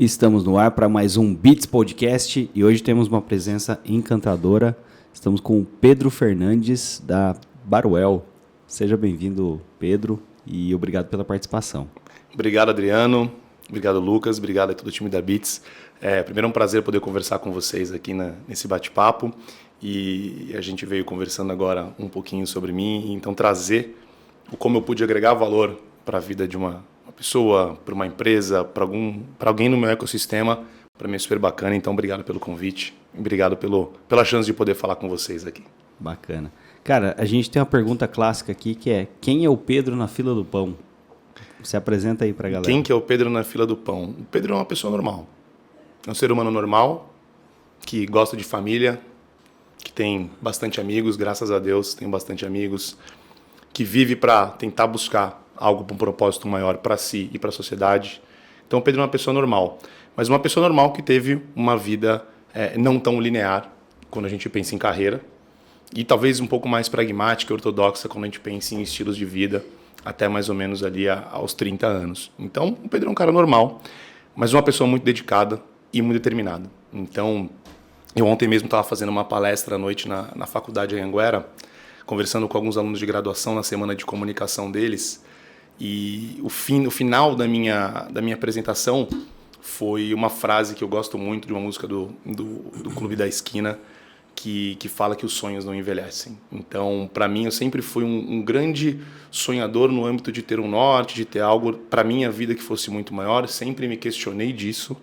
Estamos no ar para mais um Beats Podcast e hoje temos uma presença encantadora. Estamos com o Pedro Fernandes da Baruel. Seja bem-vindo, Pedro, e obrigado pela participação. Obrigado, Adriano. Obrigado, Lucas. Obrigado a todo o time da Beats. Primeiro é um prazer poder conversar com vocês aqui nesse bate-papo. E a gente veio conversando agora um pouquinho sobre mim, então trazer como eu pude agregar valor para a vida de uma pessoa, para uma empresa, para alguém no meu ecossistema, para mim é super bacana. Então, obrigado pelo convite, obrigado pela chance de poder falar com vocês aqui. Bacana. Cara, a gente tem uma pergunta clássica aqui que é: quem é o Pedro na fila do pão? Se apresenta aí para a galera. Quem que é o Pedro na fila do pão? O Pedro é uma pessoa normal. É um ser humano normal, que gosta de família, que tem bastante amigos, graças a Deus, tem bastante amigos, que vive para tentar buscar algo para um propósito maior para si e para a sociedade. Então, o Pedro é uma pessoa normal, mas uma pessoa normal que teve uma vida não tão linear quando a gente pensa em carreira e talvez um pouco mais pragmática e ortodoxa quando a gente pensa em estilos de vida até mais ou menos ali aos 30 anos. Então, o Pedro é um cara normal, mas uma pessoa muito dedicada e muito determinada. Então, eu ontem mesmo estava fazendo uma palestra à noite na faculdade em Anhanguera, conversando com alguns alunos de graduação na semana de comunicação deles. E o final da minha apresentação foi uma frase que eu gosto muito de uma música do Clube da Esquina, que fala que os sonhos não envelhecem. Então, para mim, eu sempre fui um grande sonhador no âmbito de ter um norte, de ter algo para minha vida que fosse muito maior. Sempre me questionei disso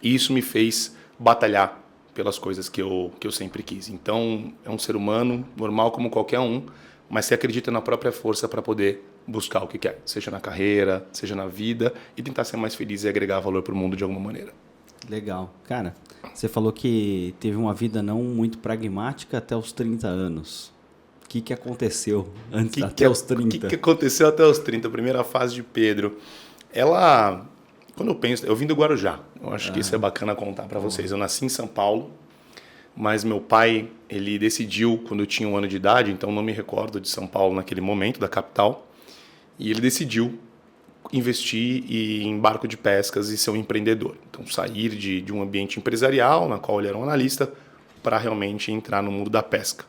e isso me fez batalhar pelas coisas que eu sempre quis. Então, é um ser humano normal como qualquer um, mas se acredita na própria força para poder buscar o que quer, seja na carreira, seja na vida, e tentar ser mais feliz e agregar valor para o mundo de alguma maneira. Legal. Cara, você falou que teve uma vida não muito pragmática até os 30 anos. O que aconteceu até os 30? O que aconteceu até os 30? A primeira fase de Pedro, quando eu penso, eu vim do Guarujá, eu acho que isso é bacana contar para vocês. Eu nasci em São Paulo, mas meu pai, ele decidiu quando eu tinha 1 ano de idade, então não me recordo de São Paulo naquele momento, da capital, e ele decidiu investir em barco de pescas e ser um empreendedor. Então, sair de um ambiente empresarial, na qual ele era um analista, para realmente entrar no mundo da pesca.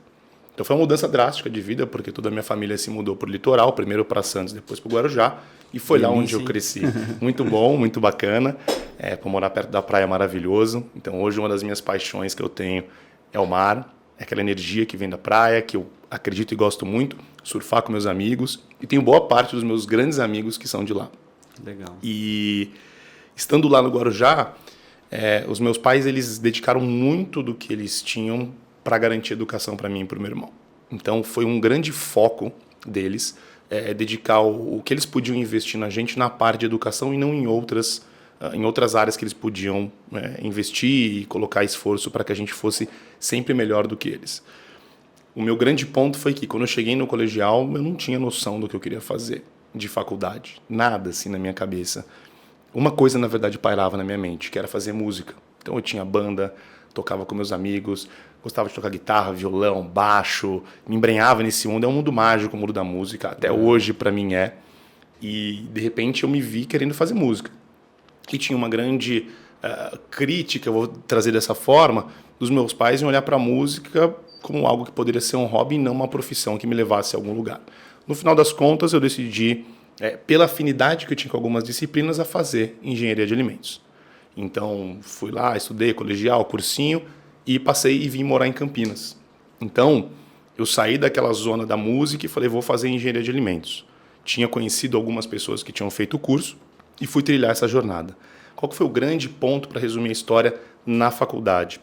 Então, foi uma mudança drástica de vida, porque toda a minha família se mudou para o litoral, primeiro para Santos, depois para o Guarujá, e foi lá onde eu cresci. Muito bom, muito bacana. Para morar perto da praia é maravilhoso. Então, hoje, uma das minhas paixões que eu tenho é o mar, é aquela energia que vem da praia, que eu acredito e gosto muito, surfar com meus amigos, e tenho boa parte dos meus grandes amigos que são de lá. Legal. E estando lá no Guarujá, os meus pais eles dedicaram muito do que eles tinham para garantir educação para mim e para o meu irmão. Então foi um grande foco deles dedicar o que eles podiam investir na gente na parte de educação e não em outras áreas que eles podiam investir e colocar esforço para que a gente fosse sempre melhor do que eles. O meu grande ponto foi que quando eu cheguei no colegial, eu não tinha noção do que eu queria fazer de faculdade. Nada assim na minha cabeça. Uma coisa, na verdade, pairava na minha mente, que era fazer música. Então eu tinha banda, tocava com meus amigos, gostava de tocar guitarra, violão, baixo, me embrenhava nesse mundo. É um mundo mágico, o mundo da música. Até hoje, para mim, é. E, de repente, eu me vi querendo fazer música. E tinha uma grande crítica, eu vou trazer dessa forma, dos meus pais em olhar para a música como algo que poderia ser um hobby e não uma profissão que me levasse a algum lugar. No final das contas, eu decidi, pela afinidade que eu tinha com algumas disciplinas, a fazer engenharia de alimentos. Então, fui lá, estudei colegial, cursinho, e passei e vim morar em Campinas. Então, eu saí daquela zona da música e falei, vou fazer engenharia de alimentos. Tinha conhecido algumas pessoas que tinham feito o curso e fui trilhar essa jornada. Qual que foi o grande ponto para resumir a história na faculdade?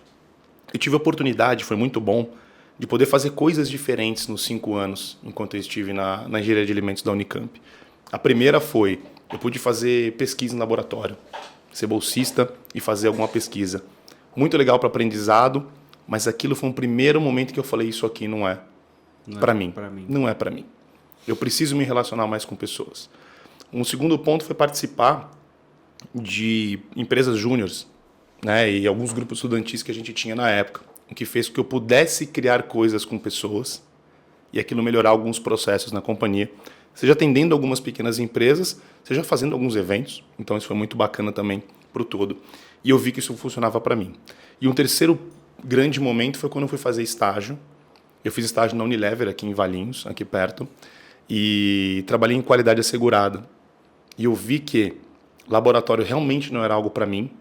Eu tive a oportunidade, foi muito bom, de poder fazer coisas diferentes nos 5 anos, enquanto eu estive na engenharia de alimentos da Unicamp. A primeira foi, eu pude fazer pesquisa em laboratório, ser bolsista e fazer alguma pesquisa. Muito legal para aprendizado, mas aquilo foi um primeiro momento que eu falei, isso aqui não é para mim. Não é para mim. Eu preciso me relacionar mais com pessoas. Um segundo ponto foi participar de empresas júniores, né, e alguns grupos estudantis que a gente tinha na época, o que fez com que eu pudesse criar coisas com pessoas e aquilo melhorar alguns processos na companhia, seja atendendo algumas pequenas empresas, seja fazendo alguns eventos. Então isso foi muito bacana também para o todo. E eu vi que isso funcionava para mim. E um terceiro grande momento foi quando eu fui fazer estágio. Eu fiz estágio na Unilever, aqui em Valinhos, aqui perto, e trabalhei em qualidade assegurada. E eu vi que laboratório realmente não era algo para mim.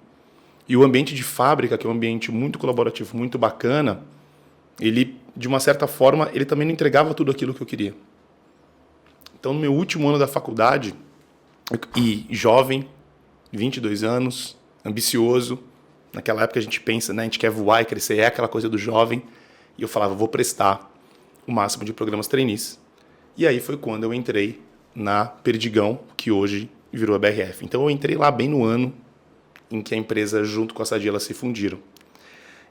E o ambiente de fábrica, que é um ambiente muito colaborativo, muito bacana, ele, de uma certa forma, ele também não entregava tudo aquilo que eu queria. Então, no meu último ano da faculdade, e jovem, 22 anos, ambicioso, naquela época a gente pensa, né, a gente quer voar e crescer, é aquela coisa do jovem, e eu falava, vou prestar o máximo de programas trainees. E aí foi quando eu entrei na Perdigão, que hoje virou a BRF. Então, eu entrei lá bem no ano em que a empresa, junto com a Sadia, elas se fundiram.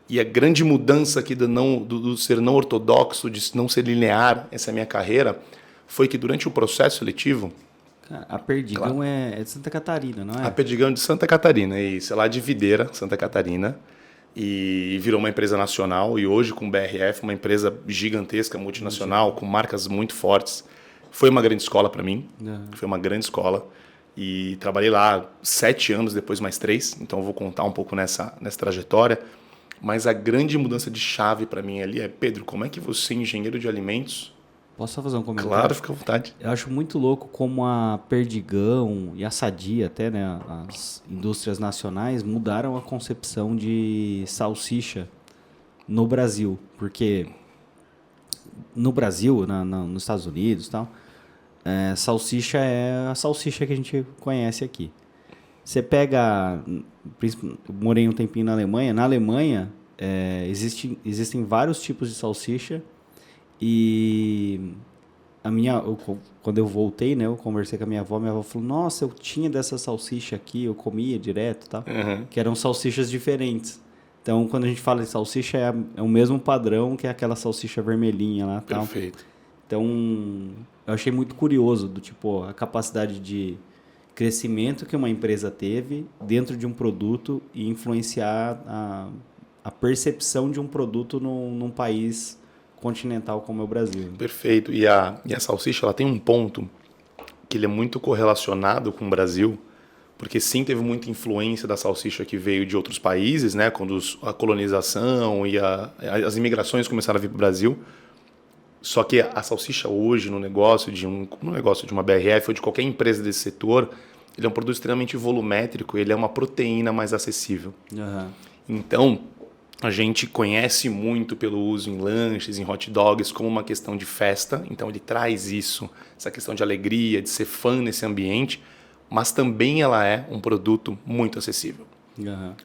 E a grande mudança aqui do ser não ortodoxo, de não ser linear, essa minha carreira, foi que durante o processo seletivo... Cara, a Perdigão é de Santa Catarina, não é? A Perdigão de Santa Catarina, é isso. É lá de Videira, Santa Catarina. E virou uma empresa nacional. E hoje, com o BRF, uma empresa gigantesca, multinacional, com marcas muito fortes. Foi uma grande escola para mim. Foi uma grande escola. E trabalhei lá 7 anos, depois mais 3. Então, eu vou contar um pouco nessa trajetória. Mas a grande mudança de chave para mim ali é, Pedro, como é que você, engenheiro de alimentos... Posso só fazer um comentário? Claro, fica à vontade. Eu acho muito louco como a Perdigão e a Sadia até, né, as indústrias nacionais mudaram a concepção de salsicha no Brasil. Porque no Brasil, nos Estados Unidos e tal, salsicha é a salsicha que a gente conhece aqui. Você pega... Eu morei um tempinho na Alemanha. Na Alemanha, existem vários tipos de salsicha. E quando eu voltei, né, eu conversei com a minha avó falou, nossa, eu tinha dessa salsicha aqui, eu comia direto e tal, que eram salsichas diferentes. Então, quando a gente fala de salsicha, é o mesmo padrão que aquela salsicha vermelhinha lá. Tal. Perfeito. Então, eu achei muito curioso do tipo, a capacidade de crescimento que uma empresa teve dentro de um produto e influenciar a percepção de um produto num país continental como é o Brasil. Perfeito. E a salsicha, ela tem um ponto que ele é muito correlacionado com o Brasil, porque sim, teve muita influência da salsicha que veio de outros países, né, quando a colonização e as imigrações começaram a vir para o Brasil. Só que a salsicha hoje, no negócio de uma BRF ou de qualquer empresa desse setor, ele é um produto extremamente volumétrico, ele é uma proteína mais acessível. Então, a gente conhece muito pelo uso em lanches, em hot dogs, como uma questão de festa. Então, ele traz isso, essa questão de alegria, de ser fã nesse ambiente. Mas também ela é um produto muito acessível.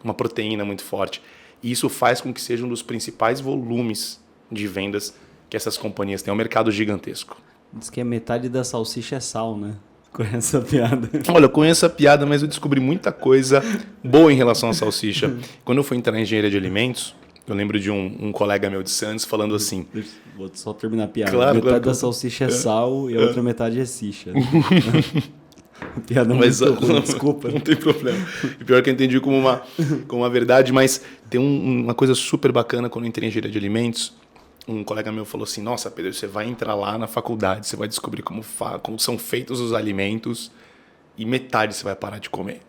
Uma proteína muito forte. E isso faz com que seja um dos principais volumes de vendas que essas companhias têm. É um mercado gigantesco. Diz que a metade da salsicha é sal, né? Conhece a piada? Olha, eu conheço a piada, mas eu descobri muita coisa boa em relação à salsicha. Quando eu fui entrar em engenharia de alimentos, eu lembro de um colega meu de Santos falando assim... Vou só terminar a piada. Claro, metade da salsicha é sal e a outra metade é sicha. Piada muito ruim, desculpa. Não tem problema. E pior que eu entendi como uma verdade, mas tem uma coisa super bacana quando eu entrei em engenharia de alimentos. Um colega meu falou assim, nossa, Pedro, você vai entrar lá na faculdade, você vai descobrir como são feitos os alimentos e metade você vai parar de comer.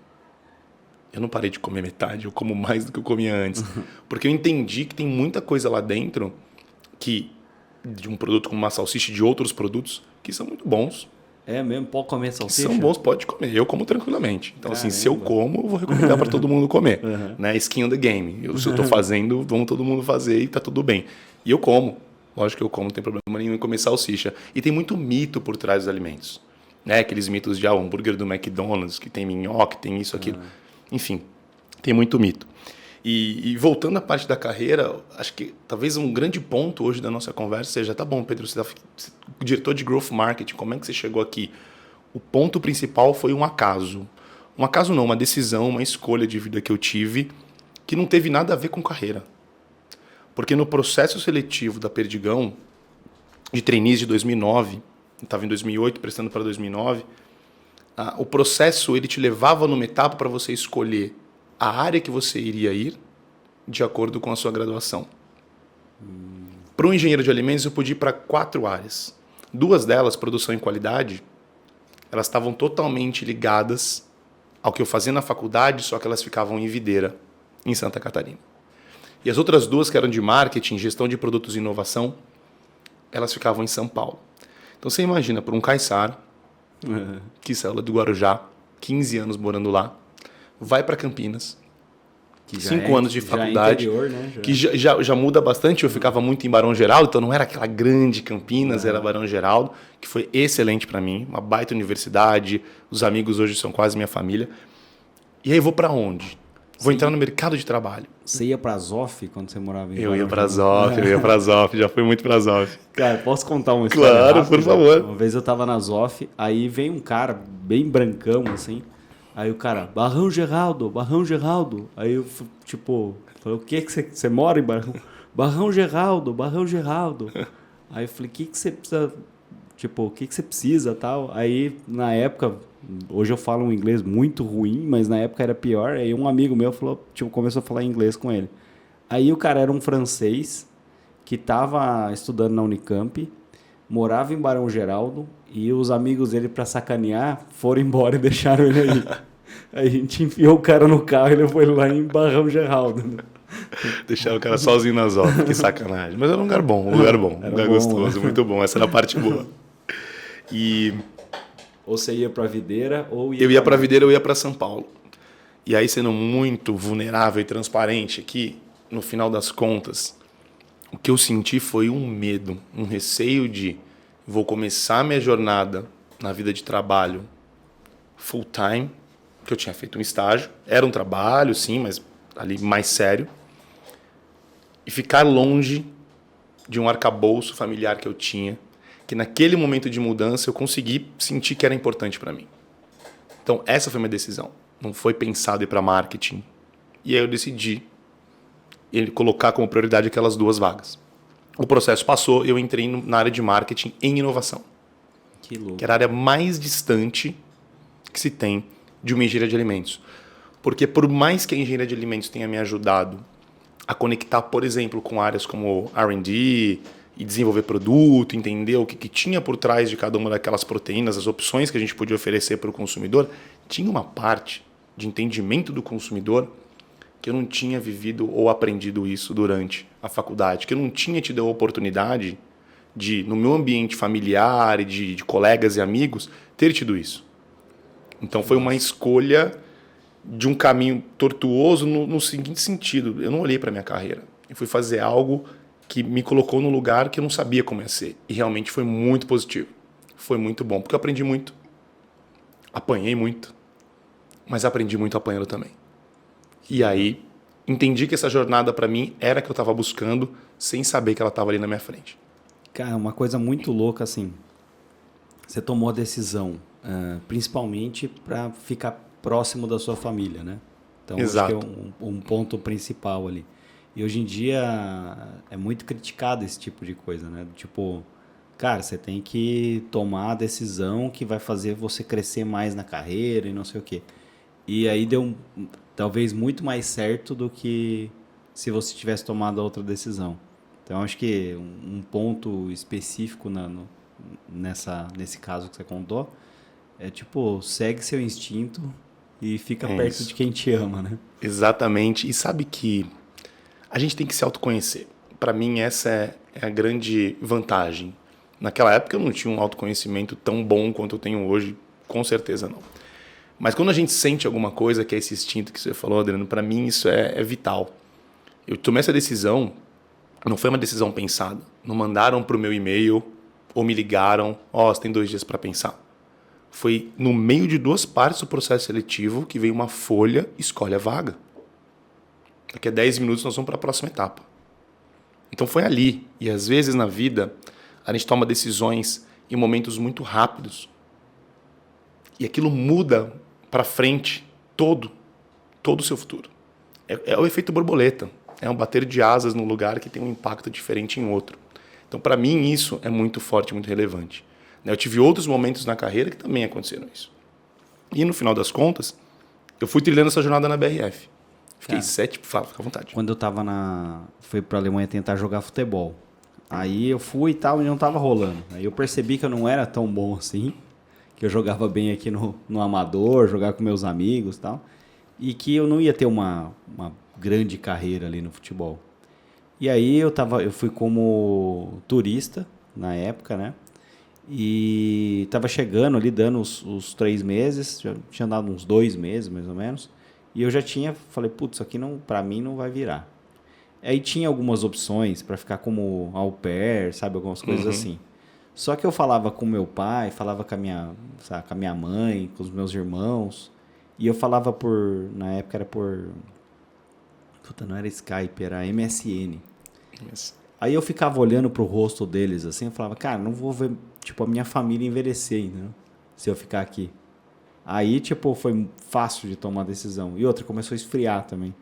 Eu não parei de comer metade, eu como mais do que eu comia antes. Porque eu entendi que tem muita coisa lá dentro de um produto como uma salsicha e de outros produtos que são muito bons. É mesmo? Pode comer salsicha? São bons, pode comer. Eu como tranquilamente. Então, assim, se eu como, eu vou recomendar para todo mundo comer. Né? Skin on the game. Se eu estou fazendo, vamos todo mundo fazer e tá tudo bem. E eu como. Lógico que eu como, não tem problema nenhum em comer salsicha. E tem muito mito por trás dos alimentos. Né? Aqueles mitos de o hambúrguer do McDonald's, que tem minhoca, tem isso, aquilo. Enfim, tem muito mito. E voltando à parte da carreira, acho que talvez um grande ponto hoje da nossa conversa seja, tá bom, Pedro, você é diretor de Growth Marketing, como é que você chegou aqui? O ponto principal foi um acaso. Um acaso não, uma decisão, uma escolha de vida que eu tive que não teve nada a ver com carreira. Porque no processo seletivo da Perdigão, de trainees de 2009, estava em 2008, prestando para 2009, o processo ele te levava numa etapa para você escolher a área que você iria ir de acordo com a sua graduação. Para um engenheiro de alimentos, eu pude ir para 4 áreas. 2 delas, produção e qualidade, elas estavam totalmente ligadas ao que eu fazia na faculdade, só que elas ficavam em Videira, em Santa Catarina. E as outras 2, que eram de marketing, gestão de produtos e inovação, elas ficavam em São Paulo. Então você imagina, por um caiçara, que saiu lá do Guarujá, 15 anos morando lá, vai para Campinas, 5 anos de faculdade, interior, né? que já muda bastante. Eu ficava muito em Barão Geraldo, então não era aquela grande Campinas, era Barão Geraldo, que foi excelente para mim, uma baita universidade, os amigos hoje são quase minha família. E aí eu vou para onde? Vou entrar no mercado de trabalho. Você ia pra Zof quando você morava em Eu ia pra Zof, já fui muito pra Zof. Cara, posso contar uma história Claro, rápida? por favor. Uma vez eu tava na Zof, aí vem um cara bem brancão, assim. Aí o cara, Barrão Geraldo. Aí eu, tipo, falei, o que você mora em Barrão? Barrão Geraldo. Aí eu falei, o que você precisa, tipo, o que você precisa, tal? Aí, na época, hoje eu falo um inglês muito ruim, mas na época era pior. Aí um amigo meu falou, tipo, começou a falar inglês com ele. Aí o cara era um francês que tava estudando na Unicamp, morava em Barão Geraldo, e os amigos dele, pra sacanear, foram embora e deixaram ele aí. Aí a gente enfiou o cara no carro e ele foi lá em Barão Geraldo. Deixaram o cara sozinho na Zof, que sacanagem. Mas era um lugar bom, um lugar gostoso, muito bom. Essa era a parte boa. E ou você ia pra Videira, ou eu ia pra Videira, eu ia pra São Paulo. E aí, sendo muito vulnerável e transparente aqui, no final das contas, o que eu senti foi um medo, um receio de vou começar minha jornada na vida de trabalho full time, que eu tinha feito um estágio, era um trabalho, sim, mas ali mais sério, e ficar longe de um arcabouço familiar que eu tinha, que naquele momento de mudança eu consegui sentir que era importante para mim. Então essa foi a minha decisão, não foi pensado ir para marketing. E aí eu decidi colocar como prioridade aquelas 2 vagas. O processo passou, eu entrei na área de marketing em inovação. Que louco. Que era a área mais distante que se tem de uma engenharia de alimentos. Porque por mais que a engenharia de alimentos tenha me ajudado a conectar, por exemplo, com áreas como R&D e desenvolver produto, entender o que tinha por trás de cada uma daquelas proteínas, as opções que a gente podia oferecer para o consumidor, tinha uma parte de entendimento do consumidor que eu não tinha vivido ou aprendido isso durante a faculdade, que eu não tinha tido a oportunidade de, no meu ambiente familiar e de colegas e amigos, ter tido isso. Então foi uma escolha de um caminho tortuoso no seguinte sentido. Eu não olhei para a minha carreira. Eu fui fazer algo que me colocou num lugar que eu não sabia como ia ser. E realmente foi muito positivo. Foi muito bom, porque eu aprendi muito. Apanhei muito. Mas aprendi muito apanhando também. E aí, entendi que essa jornada para mim era a que eu estava buscando, sem saber que ela estava ali na minha frente. Cara, uma coisa muito louca, assim. Você tomou a decisão, principalmente para ficar próximo da sua família, né? Então, exato. Acho que é um ponto principal ali. E hoje em dia é muito criticado esse tipo de coisa, né? Tipo, cara, você tem que tomar a decisão que vai fazer você crescer mais na carreira e não sei o quê. E aí deu talvez muito mais certo do que se você tivesse tomado a outra decisão. Então, acho que um ponto específico nesse caso que você contou é tipo, segue seu instinto e fica perto de quem te ama, né? Exatamente. E sabe que a gente tem que se autoconhecer. Para mim, essa é a grande vantagem. Naquela época, eu não tinha um autoconhecimento tão bom quanto eu tenho hoje, com certeza não. Mas quando a gente sente alguma coisa, que é esse instinto que você falou, Adriano, para mim isso é vital. Eu tomei essa decisão, não foi uma decisão pensada. Não mandaram para o meu e-mail ou me ligaram, você tem 2 dias para pensar. Foi no meio de 2 partes do processo seletivo que veio uma folha, escolhe a vaga. Daqui a 10 minutos nós vamos para a próxima etapa. Então foi ali. E às vezes na vida a gente toma decisões em momentos muito rápidos. E aquilo muda para frente todo o seu futuro. É o efeito borboleta. É um bater de asas num lugar que tem um impacto diferente em outro. Então, para mim, isso é muito forte, muito relevante. Eu tive outros momentos na carreira que também aconteceram isso. E, no final das contas, eu fui trilhando essa jornada na BRF. Fiquei 7... Fala, fica à vontade. Quando eu tava fui pra Alemanha tentar jogar futebol. Aí eu fui e tal, e não tava rolando. Aí eu percebi que eu não era tão bom assim, que eu jogava bem aqui no Amador, jogava com meus amigos e tal, e que eu não ia ter uma grande carreira ali no futebol. E aí eu fui como turista na época, né? E tava chegando ali, dando os 3 meses, já tinha dado uns 2 meses, mais ou menos, e eu já falei, putz, isso aqui não, pra mim não vai virar. Aí tinha algumas opções para ficar como au pair, sabe, algumas coisas assim. Só que eu falava com meu pai, falava com com a minha mãe, com os meus irmãos, e eu falava na época era por, puta, não era Skype, era MSN. Yes. Aí eu ficava olhando pro rosto deles assim, eu falava, cara, não vou ver, tipo, a minha família envelhecer, entendeu? Se eu ficar aqui. Aí, tipo, foi fácil de tomar decisão. E outra, começou a esfriar também.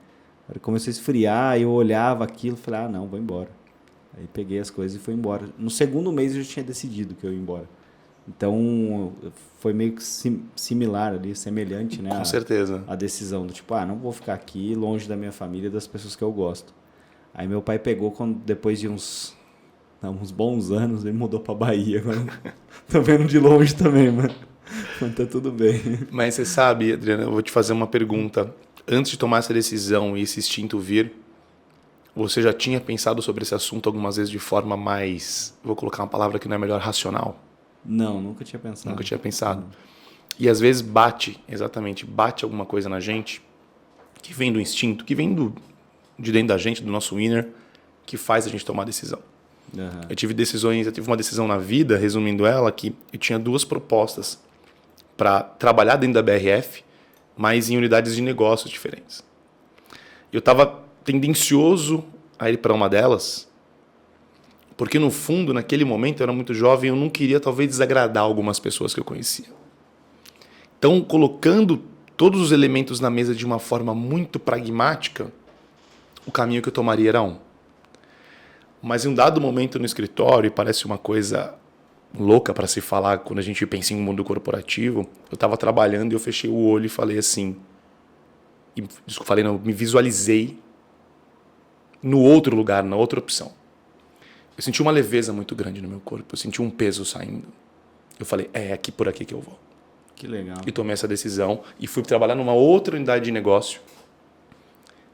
Começou a esfriar, eu olhava aquilo e falei, ah, não, vou embora. Aí peguei as coisas e fui embora. No segundo mês eu já tinha decidido que eu ia embora. Então, foi meio que similar ali, semelhante, né? Com certeza. A decisão do tipo, ah, não vou ficar aqui longe da minha família e das pessoas que eu gosto. Aí meu pai pegou, depois de uns bons anos, ele mudou pra Bahia. Agora tô vendo de longe também, mano. Mas tá tudo bem. Mas você sabe, Adriana, eu vou te fazer uma pergunta. Antes de tomar essa decisão e esse instinto vir, você já tinha pensado sobre esse assunto algumas vezes de forma mais, vou colocar uma palavra que não é melhor, racional? Não, nunca tinha pensado. Nunca tinha pensado. E às vezes bate alguma coisa na gente que vem do instinto, que vem de dentro da gente, do nosso inner, que faz a gente tomar decisão. Uhum. Eu tive uma decisão na vida, resumindo ela, que eu tinha 2 propostas para trabalhar dentro da BRF, mas em unidades de negócios diferentes. Eu estava tendencioso a ir para uma delas, porque no fundo, naquele momento, eu era muito jovem, eu não queria talvez desagradar algumas pessoas que eu conhecia. Então, colocando todos os elementos na mesa de uma forma muito pragmática, o caminho que eu tomaria era um. Mas em um dado momento no escritório, e parece uma coisa louca para se falar quando a gente pensa em um mundo corporativo, eu estava trabalhando e eu fechei o olho e falei assim, me visualizei no outro lugar, na outra opção. Eu senti uma leveza muito grande no meu corpo, eu senti um peso saindo. Eu falei, é aqui por aqui que eu vou. Que legal. E tomei essa decisão e fui trabalhar numa outra unidade de negócio,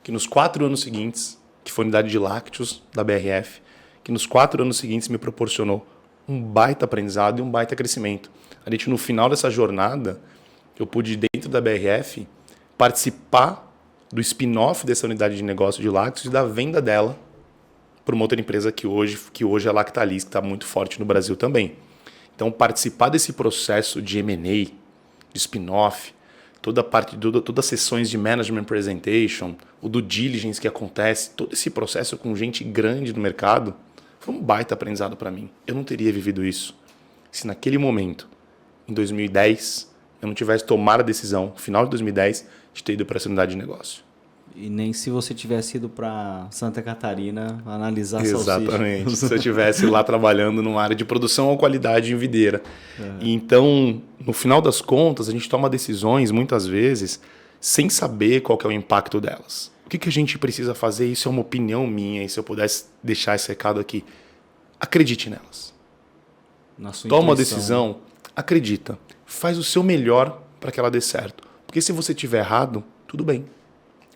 que nos 4 anos seguintes, que foi a unidade de lácteos da BRF, que nos 4 anos seguintes me proporcionou um baita aprendizado e um baita crescimento. A gente, no final dessa jornada, eu pude, dentro da BRF, participar do spin-off dessa unidade de negócio de lácteos e da venda dela para uma outra empresa que hoje é a Lactalis, que está muito forte no Brasil também. Então, participar desse processo de M&A, de spin-off, todas as sessões de management presentation, o due diligence que acontece, todo esse processo com gente grande no mercado, foi um baita aprendizado para mim. Eu não teria vivido isso se naquele momento, em 2010, eu não tivesse tomado a decisão, no final de 2010, de ter ido para essa unidade de negócio. E nem se você tivesse ido para Santa Catarina analisar Exatamente. Se eu estivesse lá trabalhando numa área de produção ou qualidade em videira. E então, no final das contas, a gente toma decisões, muitas vezes, sem saber qual que é o impacto delas. O que a gente precisa fazer? Isso é uma opinião minha, e se eu pudesse deixar esse recado aqui, acredite nelas. Toma uma decisão, acredita. Faz o seu melhor para que ela dê certo. Porque se você estiver errado, tudo bem.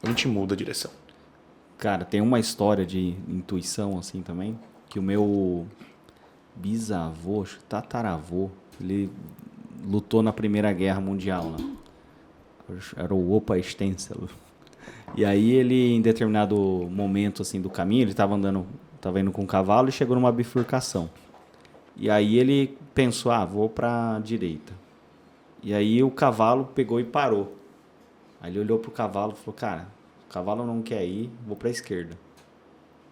A gente muda a direção. Cara, tem uma história de intuição assim também, que o meu bisavô, tataravô, ele lutou na Primeira Guerra Mundial, né? Era o Opa Stensel. E aí ele, em determinado momento assim do caminho, ele estava indo com um cavalo e chegou numa bifurcação. E aí ele pensou, vou para a direita. E aí o cavalo pegou e parou. Aí ele olhou pro cavalo e falou, cara, o cavalo não quer ir, vou pra esquerda.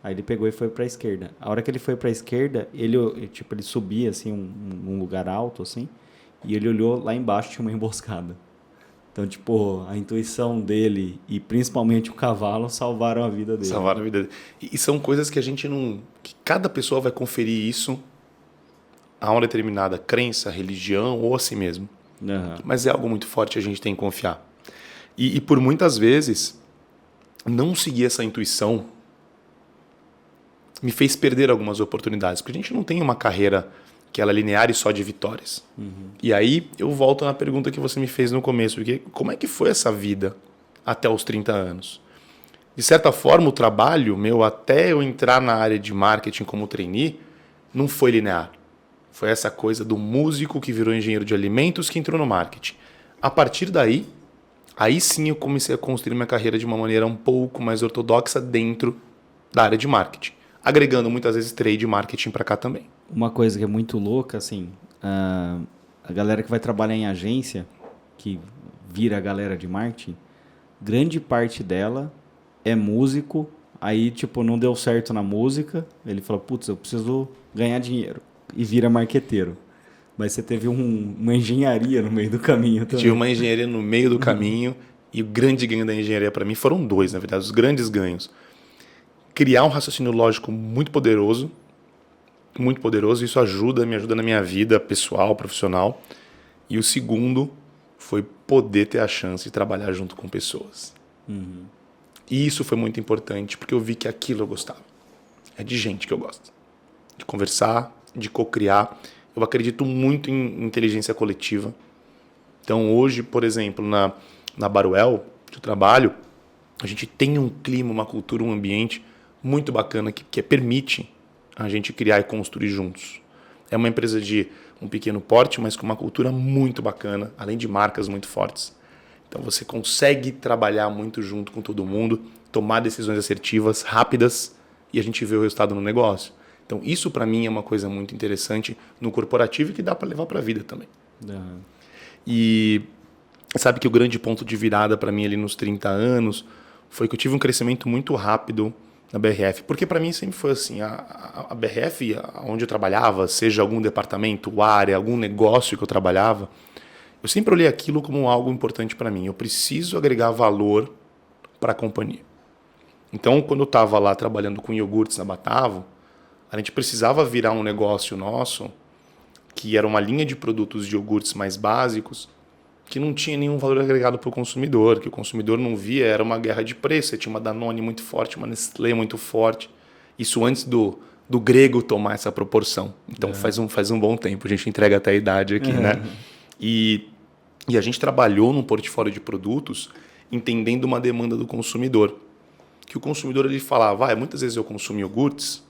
Aí ele pegou e foi pra esquerda. A hora que ele foi pra esquerda, ele subia assim, um lugar alto assim, e ele olhou lá embaixo, tinha uma emboscada. Então, a intuição dele e principalmente o cavalo salvaram a vida dele. Salvaram a vida dele. E são coisas que a gente não... que cada pessoa vai conferir isso a uma determinada crença, religião ou a si mesmo. Uhum. Mas é algo muito forte, a gente tem que confiar. E por muitas vezes, não seguir essa intuição me fez perder algumas oportunidades. Porque a gente não tem uma carreira que ela é linear e só de vitórias. E aí eu volto na pergunta que você me fez no começo, porque como é que foi essa vida até os 30 anos? De certa forma, o trabalho meu, até eu entrar na área de marketing como trainee, não foi linear. Foi essa coisa do músico que virou engenheiro de alimentos que entrou no marketing. A partir daí, aí sim eu comecei a construir minha carreira de uma maneira um pouco mais ortodoxa dentro da área de marketing, agregando muitas vezes trade e marketing para cá também. Uma coisa que é muito louca, assim, a galera que vai trabalhar em agência, que vira a galera de marketing, grande parte dela é músico, aí, tipo, não deu certo na música, ele fala, putz, eu preciso ganhar dinheiro, e vira marqueteiro. Mas você teve uma engenharia no meio do caminho também. Tive uma engenharia no meio do caminho, e o grande ganho da engenharia para mim foram dois, na verdade, os grandes ganhos. Criar um raciocínio lógico muito poderoso, isso me ajuda na minha vida pessoal, profissional. E o segundo foi poder ter a chance de trabalhar junto com pessoas. E isso foi muito importante, porque eu vi que aquilo eu gostava. É de gente que eu gosto. De conversar, de co-criar. Eu acredito muito em inteligência coletiva. Então hoje, por exemplo, na Baruel, que eu trabalho, a gente tem um clima, uma cultura, um ambiente muito bacana que permite a gente criar e construir juntos. É uma empresa de um pequeno porte, mas com uma cultura muito bacana, além de marcas muito fortes. Então você consegue trabalhar muito junto com todo mundo, tomar decisões assertivas, rápidas, e a gente vê o resultado no negócio. Então isso para mim é uma coisa muito interessante no corporativo e que dá para levar para a vida também. E sabe que o grande ponto de virada para mim ali nos 30 anos foi que eu tive um crescimento muito rápido na BRF, porque para mim sempre foi assim, a BRF, onde eu trabalhava, seja algum departamento, área, algum negócio que eu trabalhava, eu sempre olhei aquilo como algo importante para mim. Eu preciso agregar valor para a companhia. Então, quando eu estava lá trabalhando com iogurtes na Batavo, a gente precisava virar um negócio nosso, que era uma linha de produtos de iogurtes mais básicos, que não tinha nenhum valor agregado para o consumidor, que o consumidor não via, era uma guerra de preço. Você tinha uma Danone muito forte, uma Nestlé muito forte. Isso antes do grego tomar essa proporção. Então faz um bom tempo, a gente entrega até a idade aqui, né? E a gente trabalhou num portfólio de produtos entendendo uma demanda do consumidor. Que o consumidor ele falava, muitas vezes eu consumo iogurtes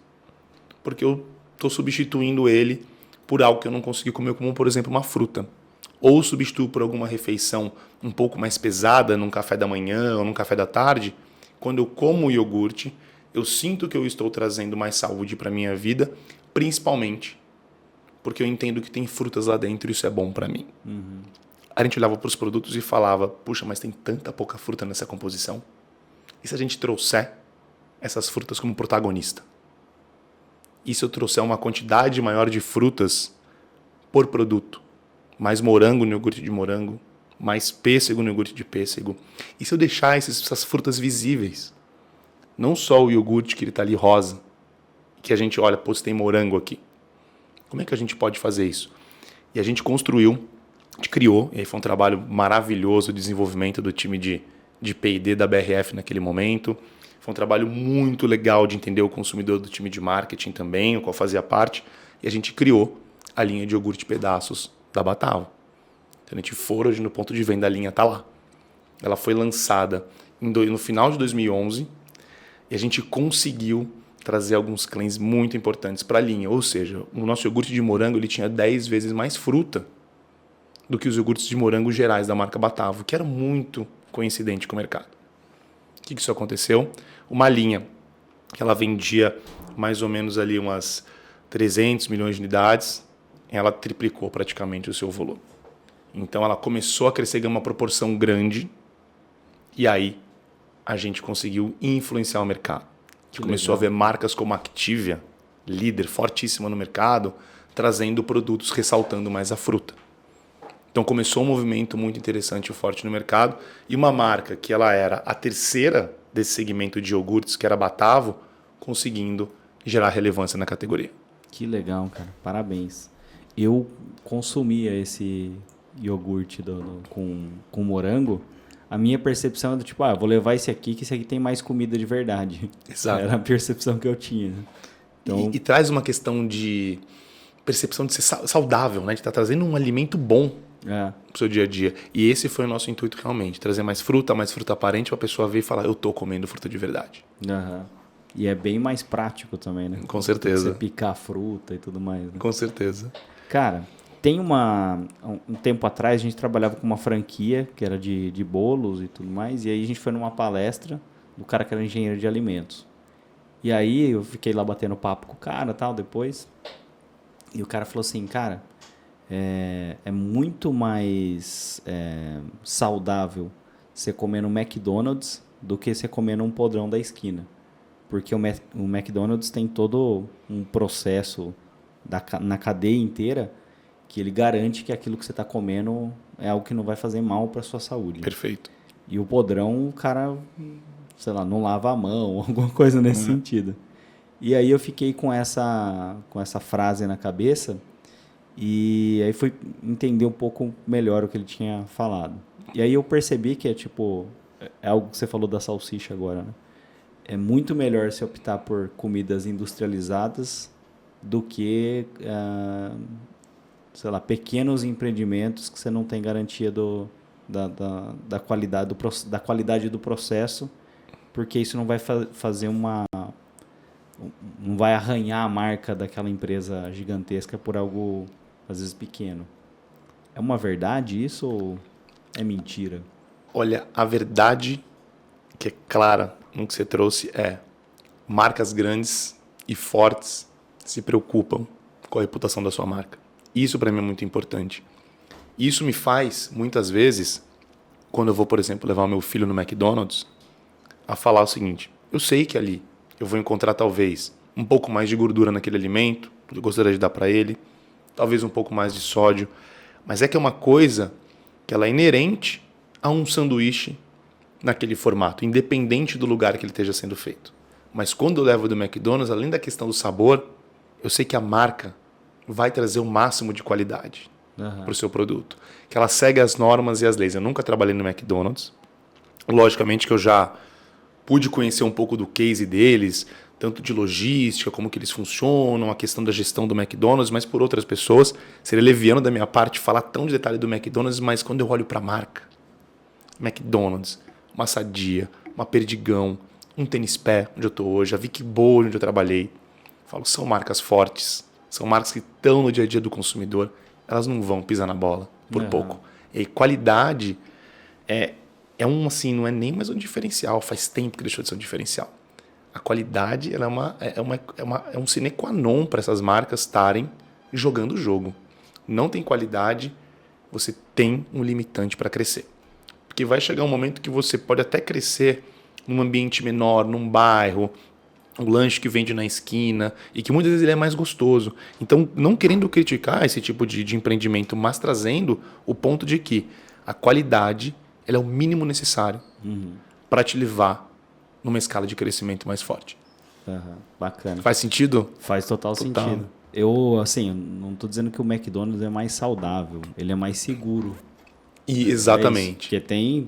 porque eu estou substituindo ele por algo que eu não consegui comer, como por exemplo uma fruta. Ou substituo por alguma refeição um pouco mais pesada, num café da manhã ou num café da tarde. Quando eu como o iogurte, eu sinto que eu estou trazendo mais saúde para a minha vida, principalmente porque eu entendo que tem frutas lá dentro e isso é bom para mim. A gente olhava para os produtos e falava, puxa, mas tem tanta pouca fruta nessa composição. E se a gente trouxer essas frutas como protagonista? E se eu trouxer uma quantidade maior de frutas por produto? Mais morango no iogurte de morango, mais pêssego no iogurte de pêssego. E se eu deixar essas frutas visíveis? Não só o iogurte que ele está ali rosa, que a gente olha, pô, tem morango aqui. Como é que a gente pode fazer isso? E a gente construiu, a gente criou, e aí foi um trabalho maravilhoso de desenvolvimento do time de P&D da BRF naquele momento. Foi um trabalho muito legal de entender o consumidor do time de marketing também, o qual fazia parte. E a gente criou a linha de iogurte pedaços da Batavo. Então a gente foi hoje no ponto de venda, a linha está lá. Ela foi lançada no final de 2011 e a gente conseguiu trazer alguns claims muito importantes para a linha. Ou seja, o nosso iogurte de morango ele tinha 10 vezes mais fruta do que os iogurtes de morango gerais da marca Batavo, que era muito coincidente com o mercado. O que isso aconteceu? Uma linha que ela vendia mais ou menos ali umas 300 milhões de unidades, ela triplicou praticamente o seu volume. Então ela começou a crescer em uma proporção grande e aí a gente conseguiu influenciar o mercado. Começou a ver marcas como a Activia, líder fortíssima no mercado, trazendo produtos ressaltando mais a fruta. Então começou um movimento muito interessante e forte no mercado e uma marca que ela era a terceira desse segmento de iogurtes, que era a Batavo, conseguindo gerar relevância na categoria. Que legal, cara. Parabéns. Eu consumia esse iogurte com morango. A minha percepção era tipo, vou levar esse aqui, que esse aqui tem mais comida de verdade. Exato. Era a percepção que eu tinha. Então... E traz uma questão de percepção de ser saudável, né? De estar trazendo um alimento bom para o seu dia a dia. E esse foi o nosso intuito realmente, trazer mais fruta aparente para a pessoa ver e falar, eu tô comendo fruta de verdade. E é bem mais prático também, né? Com certeza. Você picar a fruta e tudo mais. Né? Com certeza. Cara, um tempo atrás a gente trabalhava com uma franquia que era de bolos e tudo mais, e aí a gente foi numa palestra do cara que era engenheiro de alimentos. E aí eu fiquei lá batendo papo com o cara tal, depois, e o cara falou assim, cara, é muito mais saudável você comer no McDonald's do que você comer num podrão da esquina. Porque o McDonald's tem todo um processo na cadeia inteira que ele garante que aquilo que você está comendo é algo que não vai fazer mal para sua saúde. Perfeito. E o podrão, o cara, sei lá, não lava a mão, alguma coisa nesse sentido. E aí eu fiquei com essa frase na cabeça e aí fui entender um pouco melhor o que ele tinha falado. E aí eu percebi que é algo que você falou da salsicha agora, né? É muito melhor se optar por comidas industrializadas do que, sei lá, pequenos empreendimentos que você não tem garantia da qualidade do processo, porque isso não vai fazer não vai arranhar a marca daquela empresa gigantesca por algo, às vezes, pequeno. É uma verdade isso ou é mentira? Olha, a verdade que é clara no que você trouxe é marcas grandes e fortes se preocupam com a reputação da sua marca. Isso para mim é muito importante. Isso me faz, muitas vezes, quando eu vou, por exemplo, levar o meu filho no McDonald's, a falar o seguinte, eu sei que ali eu vou encontrar talvez um pouco mais de gordura naquele alimento, que eu gostaria de dar para ele, talvez um pouco mais de sódio, mas é que é uma coisa que ela é inerente a um sanduíche naquele formato, independente do lugar que ele esteja sendo feito. Mas quando eu levo do McDonald's, além da questão do sabor, eu sei que a marca vai trazer o máximo de qualidade para o seu produto. Que ela segue as normas e as leis. Eu nunca trabalhei no McDonald's. Logicamente que eu já pude conhecer um pouco do case deles, tanto de logística, como que eles funcionam, a questão da gestão do McDonald's, mas por outras pessoas. Seria leviano da minha parte falar tão de detalhe do McDonald's, mas quando eu olho para a marca, McDonald's, uma Sadia, uma Perdigão, um Tênis Pé, onde eu estou hoje, a Vicky Bowl, onde eu trabalhei. Falo, são marcas fortes, são marcas que estão no dia a dia do consumidor, elas não vão pisar na bola por pouco. E qualidade assim, não é nem mais um diferencial, faz tempo que deixou de ser um diferencial. A qualidade ela é um sine qua non para essas marcas estarem jogando o jogo. Não tem qualidade, você tem um limitante para crescer. Porque vai chegar um momento que você pode até crescer num ambiente menor, num bairro, um lanche que vende na esquina e que muitas vezes ele é mais gostoso. Então, não querendo criticar esse tipo de empreendimento, mas trazendo o ponto de que a qualidade ela é o mínimo necessário para te levar numa escala de crescimento mais forte. Bacana. Faz sentido? Faz total sentido. Eu, assim, não estou dizendo que o McDonald's é mais saudável, ele é mais seguro. E exatamente. Porque tem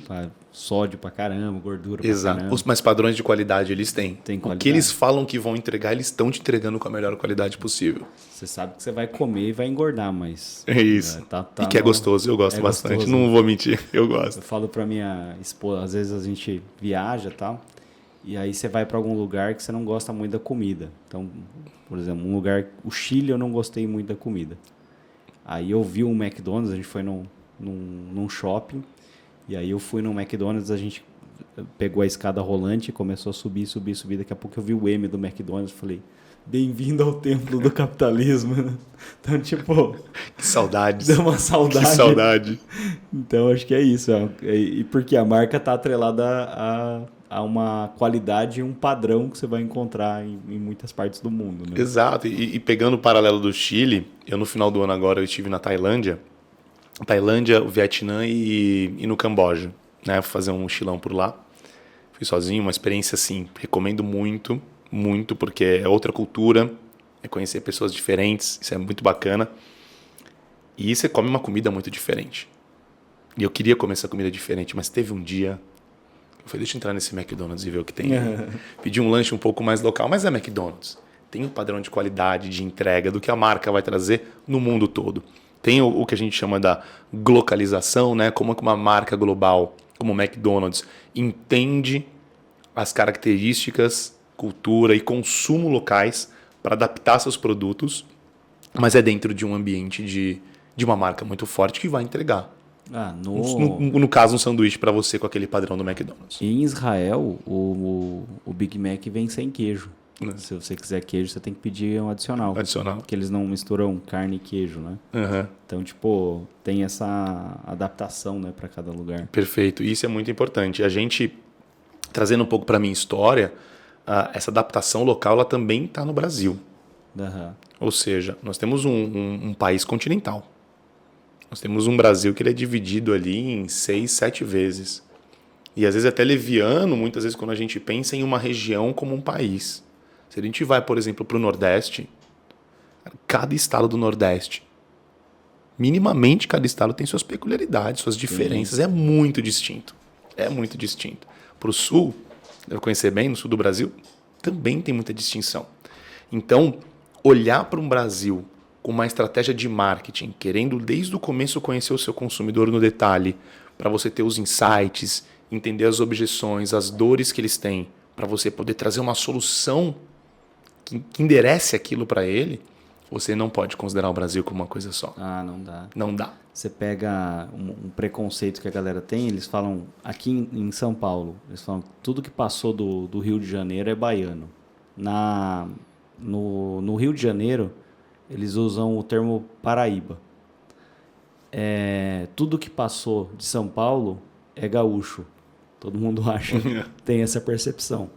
sódio pra caramba, gordura pra caramba. Mas padrões de qualidade eles têm. O que eles falam que vão entregar, eles estão te entregando com a melhor qualidade possível. Você sabe que você vai comer e vai engordar, mas... É isso. E que é gostoso, eu gosto bastante. Gostoso. Não vou mentir, eu gosto. Eu falo pra minha esposa, às vezes a gente viaja e tal, e aí você vai pra algum lugar que você não gosta muito da comida. Então, por exemplo, o Chile eu não gostei muito da comida. Aí eu vi um McDonald's, a gente foi num shopping, e aí eu fui no McDonald's, a gente pegou a escada rolante, começou a subir, daqui a pouco eu vi o M do McDonald's, falei, bem-vindo ao templo do capitalismo. Então, tipo... Que saudades. Deu uma saudade. Que saudade. Então, acho que é isso. E porque a marca está atrelada a uma qualidade e um padrão que você vai encontrar em muitas partes do mundo. Né? Exato. E pegando o paralelo do Chile, eu no final do ano agora eu estive na Tailândia, o Vietnã e no Camboja, né? Fui fazer um mochilão por lá. Fui sozinho, uma experiência assim, recomendo muito, muito, porque é outra cultura, é conhecer pessoas diferentes, isso é muito bacana. E você come uma comida muito diferente. E eu queria comer essa comida diferente, mas teve um dia, eu falei, deixa eu entrar nesse McDonald's e ver o que tem. Pedi um lanche um pouco mais local, mas é McDonald's. tem um padrão de qualidade, de entrega, do que a marca vai trazer no mundo todo. Tem o que a gente chama da glocalização, né? Como que uma marca global, como o McDonald's, entende as características, cultura e consumo locais para adaptar seus produtos, mas é dentro de um ambiente de uma marca muito forte que vai entregar. No caso, um sanduíche para você com aquele padrão do McDonald's. Em Israel, o Big Mac vem sem queijo. Se você quiser queijo, você tem que pedir um adicional. Porque eles não misturam carne e queijo, né? Uhum. Então, tipo, tem essa adaptação, né, para cada lugar. Perfeito. Isso é muito importante. A gente, trazendo um pouco para a minha história, essa adaptação local ela também está no Brasil. Uhum. Ou seja, nós temos um país continental. Nós temos um Brasil que ele é dividido ali em 6, 7 vezes. E às vezes até leviano, muitas vezes, quando a gente pensa em uma região como um país. Se a gente vai, por exemplo, para o Nordeste, cada estado do Nordeste, minimamente cada estado tem suas peculiaridades, suas diferenças. Sim. É muito distinto. É muito distinto. Para o Sul, eu conhecer bem, no Sul do Brasil, também tem muita distinção. Então, olhar para um Brasil com uma estratégia de marketing, querendo desde o começo conhecer o seu consumidor no detalhe, para você ter os insights, entender as objeções, as dores que eles têm, para você poder trazer uma solução que enderece aquilo para ele, você não pode considerar o Brasil como uma coisa só. Não dá. Não dá. Você pega um preconceito que a galera tem, eles falam, aqui em São Paulo, eles falam que tudo que passou do Rio de Janeiro é baiano. No Rio de Janeiro, eles usam o termo Paraíba. Tudo que passou de São Paulo é gaúcho. Todo mundo acha, tem essa percepção.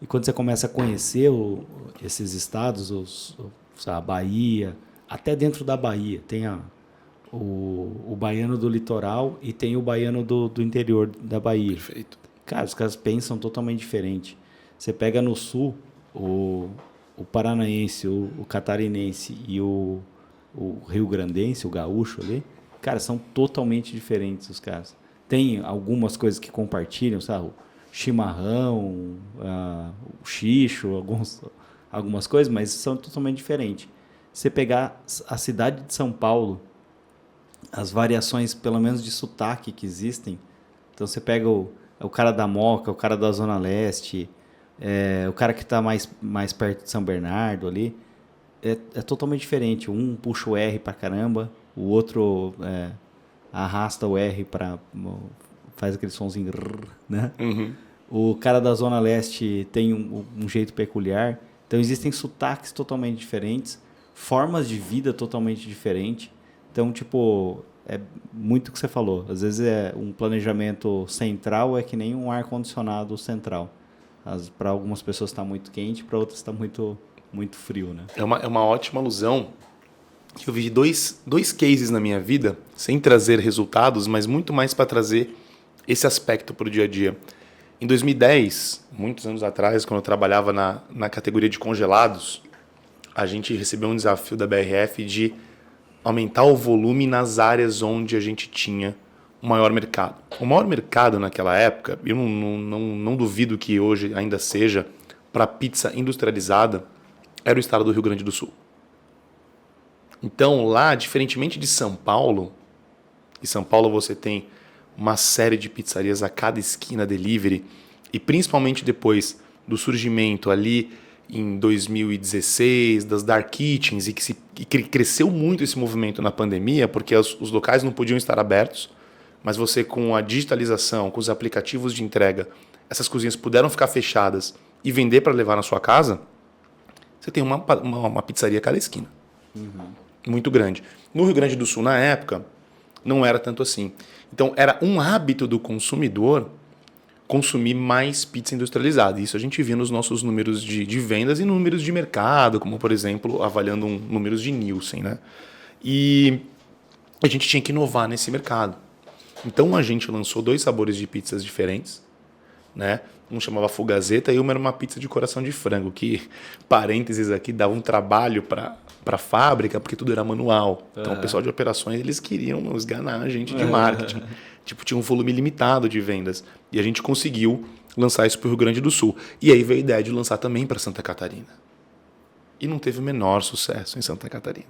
E quando você começa a conhecer esses estados, a Bahia, até dentro da Bahia, tem o baiano do litoral e tem o baiano do interior da Bahia. Perfeito. Cara, os caras pensam totalmente diferente. Você pega no sul, o paranaense, o catarinense e o rio-grandense, o gaúcho ali, cara, são totalmente diferentes os caras. Tem algumas coisas que compartilham, sabe? O chimarrão, o xixo, algumas coisas, mas são totalmente diferentes. Você pegar a cidade de São Paulo, as variações, pelo menos de sotaque que existem, então você pega o cara da Moca, o cara da Zona Leste, o cara que está mais perto de São Bernardo ali, é totalmente diferente. Um puxa o R pra caramba, o outro arrasta o R faz aquele sonzinho, né? Uhum. O cara da Zona Leste tem um jeito peculiar. Então existem sotaques totalmente diferentes, formas de vida totalmente diferentes. Então, tipo, é muito o que você falou. Às vezes um planejamento central é que nem um ar-condicionado central. Para algumas pessoas está muito quente, para outras está muito, muito frio, né? É uma ótima alusão. Eu vi dois cases na minha vida, sem trazer resultados, mas muito mais para trazer esse aspecto para o dia a dia. Em 2010, muitos anos atrás, quando eu trabalhava na categoria de congelados, a gente recebeu um desafio da BRF de aumentar o volume nas áreas onde a gente tinha o maior mercado. O maior mercado naquela época, eu não duvido que hoje ainda seja, para pizza industrializada, era o estado do Rio Grande do Sul. Então lá, diferentemente de São Paulo, em São Paulo você tem uma série de pizzarias a cada esquina delivery, e principalmente depois do surgimento ali em 2016 das dark kitchens, e que cresceu muito esse movimento na pandemia, porque os locais não podiam estar abertos, mas você, com a digitalização, com os aplicativos de entrega, essas cozinhas puderam ficar fechadas e vender para levar na sua casa, você tem uma pizzaria a cada esquina. Uhum. Muito grande. No Rio Grande do Sul, na época, não era tanto assim. Então, era um hábito do consumidor consumir mais pizza industrializada. Isso a gente via nos nossos números de vendas e números de mercado, como, por exemplo, avaliando números de Nielsen, né? E a gente tinha que inovar nesse mercado. Então, a gente lançou 2 sabores de pizzas diferentes, né? Um chamava Fugazeta e uma era uma pizza de coração de frango, que, parênteses aqui, dava um trabalho para a fábrica, porque tudo era manual. Então, o pessoal de operações, eles queriam esganar a gente de marketing. Tipo, tinha um volume limitado de vendas. E a gente conseguiu lançar isso para o Rio Grande do Sul. E aí veio a ideia de lançar também para Santa Catarina. E não teve o menor sucesso em Santa Catarina.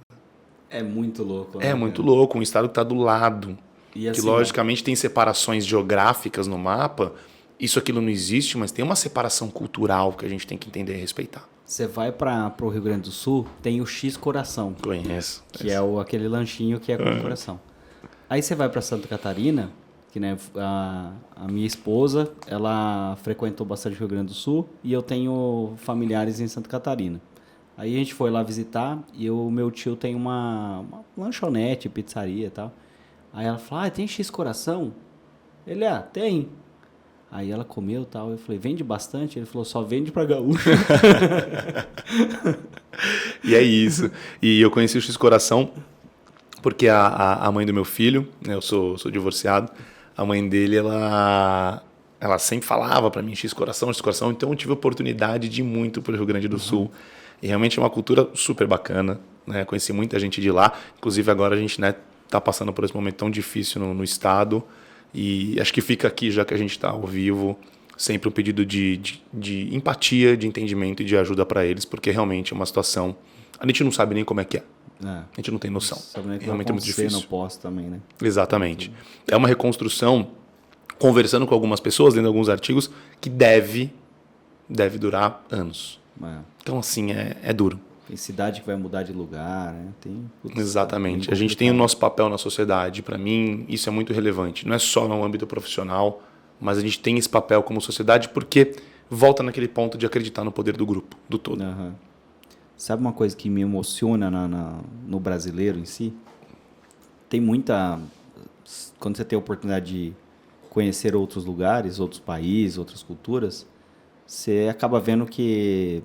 É muito louco, né? É muito louco, um estado que está do lado, E assim, que logicamente tem separações geográficas no mapa, isso aquilo não existe, mas tem uma separação cultural que a gente tem que entender e respeitar. você vai para o Rio Grande do Sul, tem o X Coração, Conheço. que é aquele lanchinho que é com coração. Aí você vai para Santa Catarina, que né, a minha esposa, ela frequentou bastante o Rio Grande do Sul e eu tenho familiares em Santa Catarina. Aí a gente foi lá visitar e o meu tio tem uma lanchonete, pizzaria e tal. Aí ela falou, tem X Coração? Ele, tem. Aí ela comeu e tal, eu falei, vende bastante? Ele falou, só vende pra gaúcho. E é isso. E eu conheci o X-Coração porque a mãe do meu filho, né, eu sou divorciado, a mãe dele, ela sempre falava para mim X-Coração, então eu tive a oportunidade de ir muito para o Rio Grande do Sul. E realmente é uma cultura super bacana, né? Conheci muita gente de lá, inclusive agora a gente, né, tá passando por esse momento tão difícil no estado, e acho que fica aqui, já que a gente está ao vivo, sempre um pedido de empatia, de entendimento e de ajuda para eles, porque realmente é uma situação, a gente não sabe nem como é que é. A gente não tem noção. Realmente é muito difícil. No pós também, né? Exatamente. É uma reconstrução, conversando com algumas pessoas, lendo alguns artigos, que deve durar anos. Então, assim, é duro. Tem cidade que vai mudar de lugar, né? Exatamente. A gente tem o nosso papel na sociedade. Para mim, isso é muito relevante. Não é só no âmbito profissional, mas a gente tem esse papel como sociedade porque volta naquele ponto de acreditar no poder do grupo, do todo. Sabe uma coisa que me emociona no brasileiro em si? Tem muita... Quando você tem a oportunidade de conhecer outros lugares, outros países, outras culturas, você acaba vendo que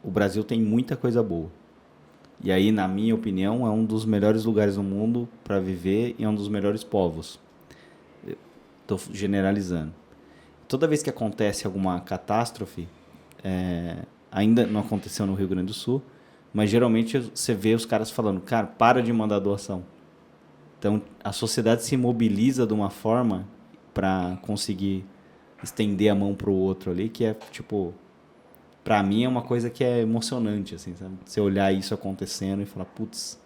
o Brasil tem muita coisa boa. E aí, na minha opinião, é um dos melhores lugares do mundo para viver e é um dos melhores povos. Estou generalizando. Toda vez que acontece alguma catástrofe, ainda não aconteceu no Rio Grande do Sul, mas geralmente você vê os caras falando, cara, para de mandar doação. Então, a sociedade se mobiliza de uma forma para conseguir estender a mão para o outro ali, que é, tipo, para mim é uma coisa que é emocionante, assim, sabe? Você olhar isso acontecendo e falar, putz,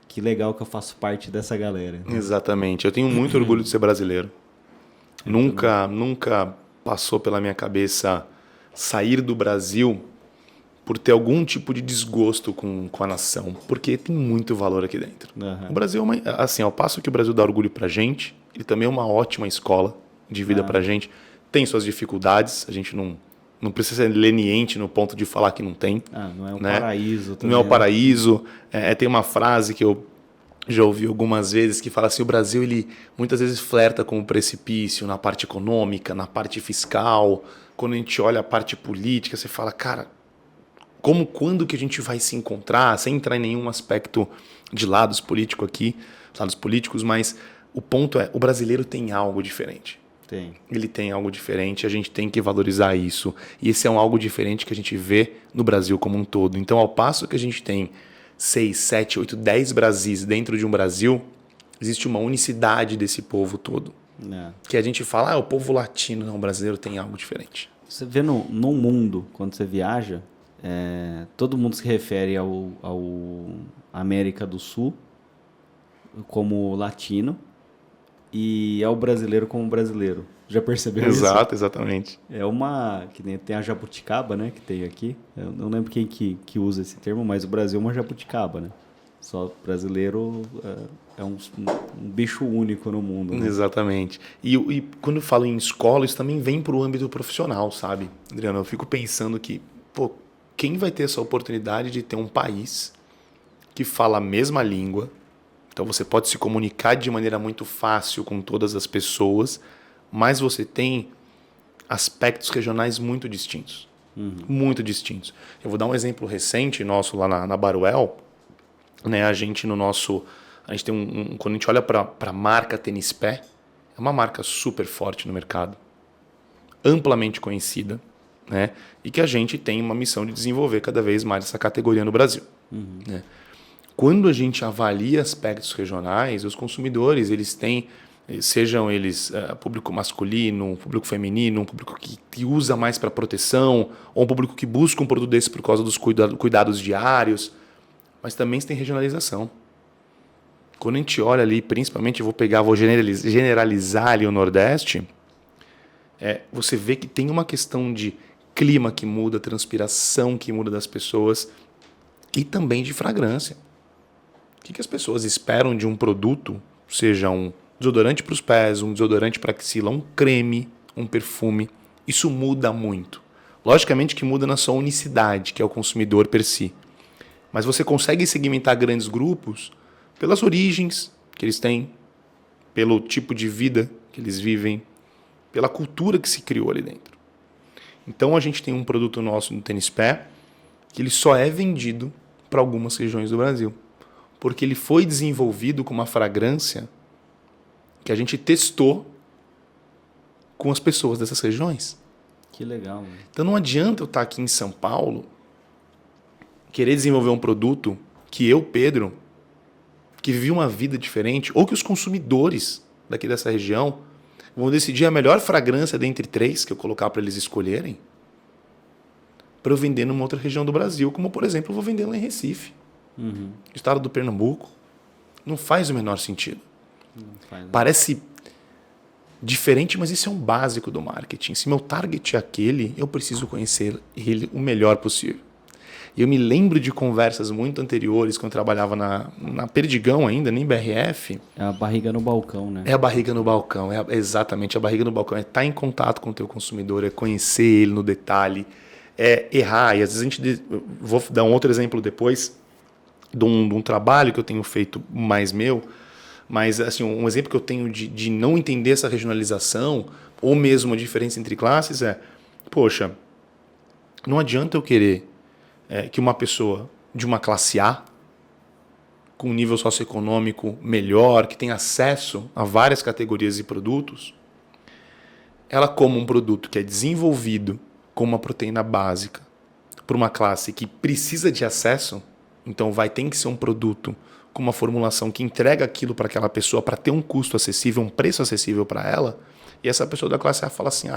que legal que eu faço parte dessa galera. Né? Exatamente. Eu tenho muito orgulho de ser brasileiro. Nunca passou pela minha cabeça sair do Brasil por ter algum tipo de desgosto com a nação, porque tem muito valor aqui dentro. O Brasil assim, ao passo que o Brasil dá orgulho pra gente, ele também é uma ótima escola de vida pra gente. Tem suas dificuldades, a gente não precisa ser leniente no ponto de falar que não tem. Não é um né? paraíso também. Não é o paraíso. Tem uma frase que eu já ouvi algumas vezes que fala assim, o Brasil ele muitas vezes flerta com o precipício na parte econômica, na parte fiscal. Quando a gente olha a parte política, você fala, cara, quando que a gente vai se encontrar, sem entrar em nenhum aspecto de lados políticos aqui, lados políticos, mas o ponto é, o brasileiro tem algo diferente. Ele tem algo diferente, a gente tem que valorizar isso. E esse é algo diferente que a gente vê no Brasil como um todo. Então, ao passo que a gente tem 6, 7, 8, 10 Brasis dentro de um Brasil, existe uma unicidade desse povo todo. Que a gente fala, o povo latino, não, o brasileiro tem algo diferente. Você vê no mundo, quando você viaja, todo mundo se refere ao América do Sul como latino e ao brasileiro como brasileiro. Já percebeu isso? Exatamente. Que nem tem a jabuticaba, né, que tem aqui. Eu não lembro quem que usa esse termo, mas o Brasil é uma jabuticaba, né? Só brasileiro é um bicho único no mundo. Né? Exatamente. E quando eu falo em escola, isso também vem para o âmbito profissional, sabe, Adriano? Eu fico pensando que, quem vai ter essa oportunidade de ter um país que fala a mesma língua, então você pode se comunicar de maneira muito fácil com todas as pessoas, mas você tem aspectos regionais muito distintos. Muito distintos. Eu vou dar um exemplo recente nosso lá na Baruel, né? A gente tem quando a gente olha para a marca Tênis Pé, é uma marca super forte no mercado, amplamente conhecida, né? E que a gente tem uma missão de desenvolver cada vez mais essa categoria no Brasil. Né? Quando a gente avalia aspectos regionais, os consumidores eles têm sejam eles público masculino, público feminino, um público que usa mais para proteção, ou um público que busca um produto desse por causa dos cuidados diários, mas também você tem regionalização. Quando a gente olha ali, principalmente, vou generalizar ali o Nordeste, você vê que tem uma questão de clima que muda, transpiração que muda das pessoas e também de fragrância. O que as pessoas esperam de um produto, seja um desodorante para os pés, um desodorante para axila, um creme, um perfume, isso muda muito. Logicamente que muda na sua unicidade, que é o consumidor per si. Mas você consegue segmentar grandes grupos pelas origens que eles têm, pelo tipo de vida que eles vivem, pela cultura que se criou ali dentro. Então a gente tem um produto nosso no Tênis Pé que ele só é vendido para algumas regiões do Brasil, porque ele foi desenvolvido com uma fragrância que a gente testou com as pessoas dessas regiões. Que legal. Né? Então não adianta eu estar aqui em São Paulo querer desenvolver um produto que eu, Pedro, que vivi uma vida diferente, ou que os consumidores daqui dessa região vão decidir a melhor fragrância dentre 3 que eu colocar para eles escolherem, para eu vender numa outra região do Brasil, como, por exemplo, eu vou vender lá em Recife, estado do Pernambuco. Não faz o menor sentido. Não faz, né? Parece diferente, mas isso é um básico do marketing. Se meu target é aquele, eu preciso conhecer ele o melhor possível. E eu me lembro de conversas muito anteriores, quando eu trabalhava na Perdigão ainda, nem BRF. É a barriga no balcão, né? É a barriga no balcão, exatamente a barriga no balcão. É estar em contato com o teu consumidor, é conhecer ele no detalhe, é errar. E às vezes vou dar um outro exemplo depois de um trabalho que eu tenho feito mais meu, mas assim, um exemplo que eu tenho de não entender essa regionalização, ou mesmo a diferença entre classes poxa, não adianta eu querer que uma pessoa de uma classe A, com um nível socioeconômico melhor, que tem acesso a várias categorias de produtos, ela coma um produto que é desenvolvido com uma proteína básica para uma classe que precisa de acesso, então ter que ser um produto com uma formulação que entrega aquilo para aquela pessoa para ter um custo acessível, um preço acessível para ela, e essa pessoa da classe A fala assim,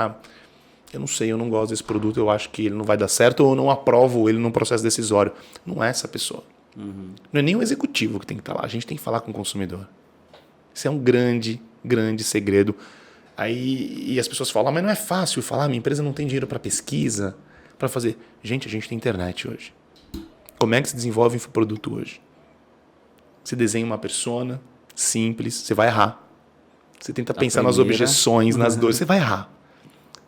eu não sei, eu não gosto desse produto, eu acho que ele não vai dar certo, ou eu não aprovo ele num processo decisório. Não é essa pessoa. Não é nem o executivo que tem que estar lá, a gente tem que falar com o consumidor. Isso é um grande, grande segredo. E as pessoas falam, mas não é fácil falar, minha empresa não tem dinheiro para pesquisa, para fazer. Gente, a gente tem internet hoje. Como é que se desenvolve um infoproduto hoje? Você desenha uma persona simples, você vai errar. Você tenta pensar nas objeções, nas dores, você vai errar.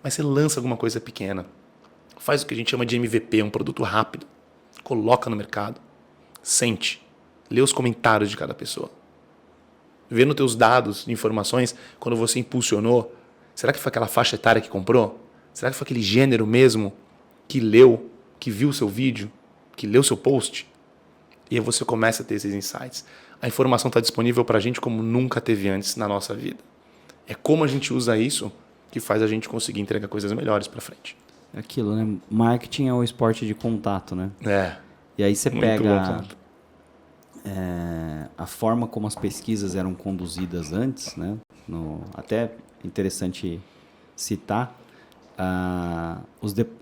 Mas você lança alguma coisa pequena. Faz o que a gente chama de MVP, um produto rápido. Coloca no mercado. Sente. Lê os comentários de cada pessoa. Vê nos teus dados de informações, quando você impulsionou, será que foi aquela faixa etária que comprou? Será que foi aquele gênero mesmo que leu, que viu o seu vídeo, que leu o seu post? E aí você começa a ter esses insights. A informação está disponível para a gente como nunca teve antes na nossa vida. É como a gente usa isso que faz a gente conseguir entregar coisas melhores para frente. Aquilo, né? Marketing é o esporte de contato, né? E aí você muito pega a forma como as pesquisas eram conduzidas antes, né? Até interessante citar,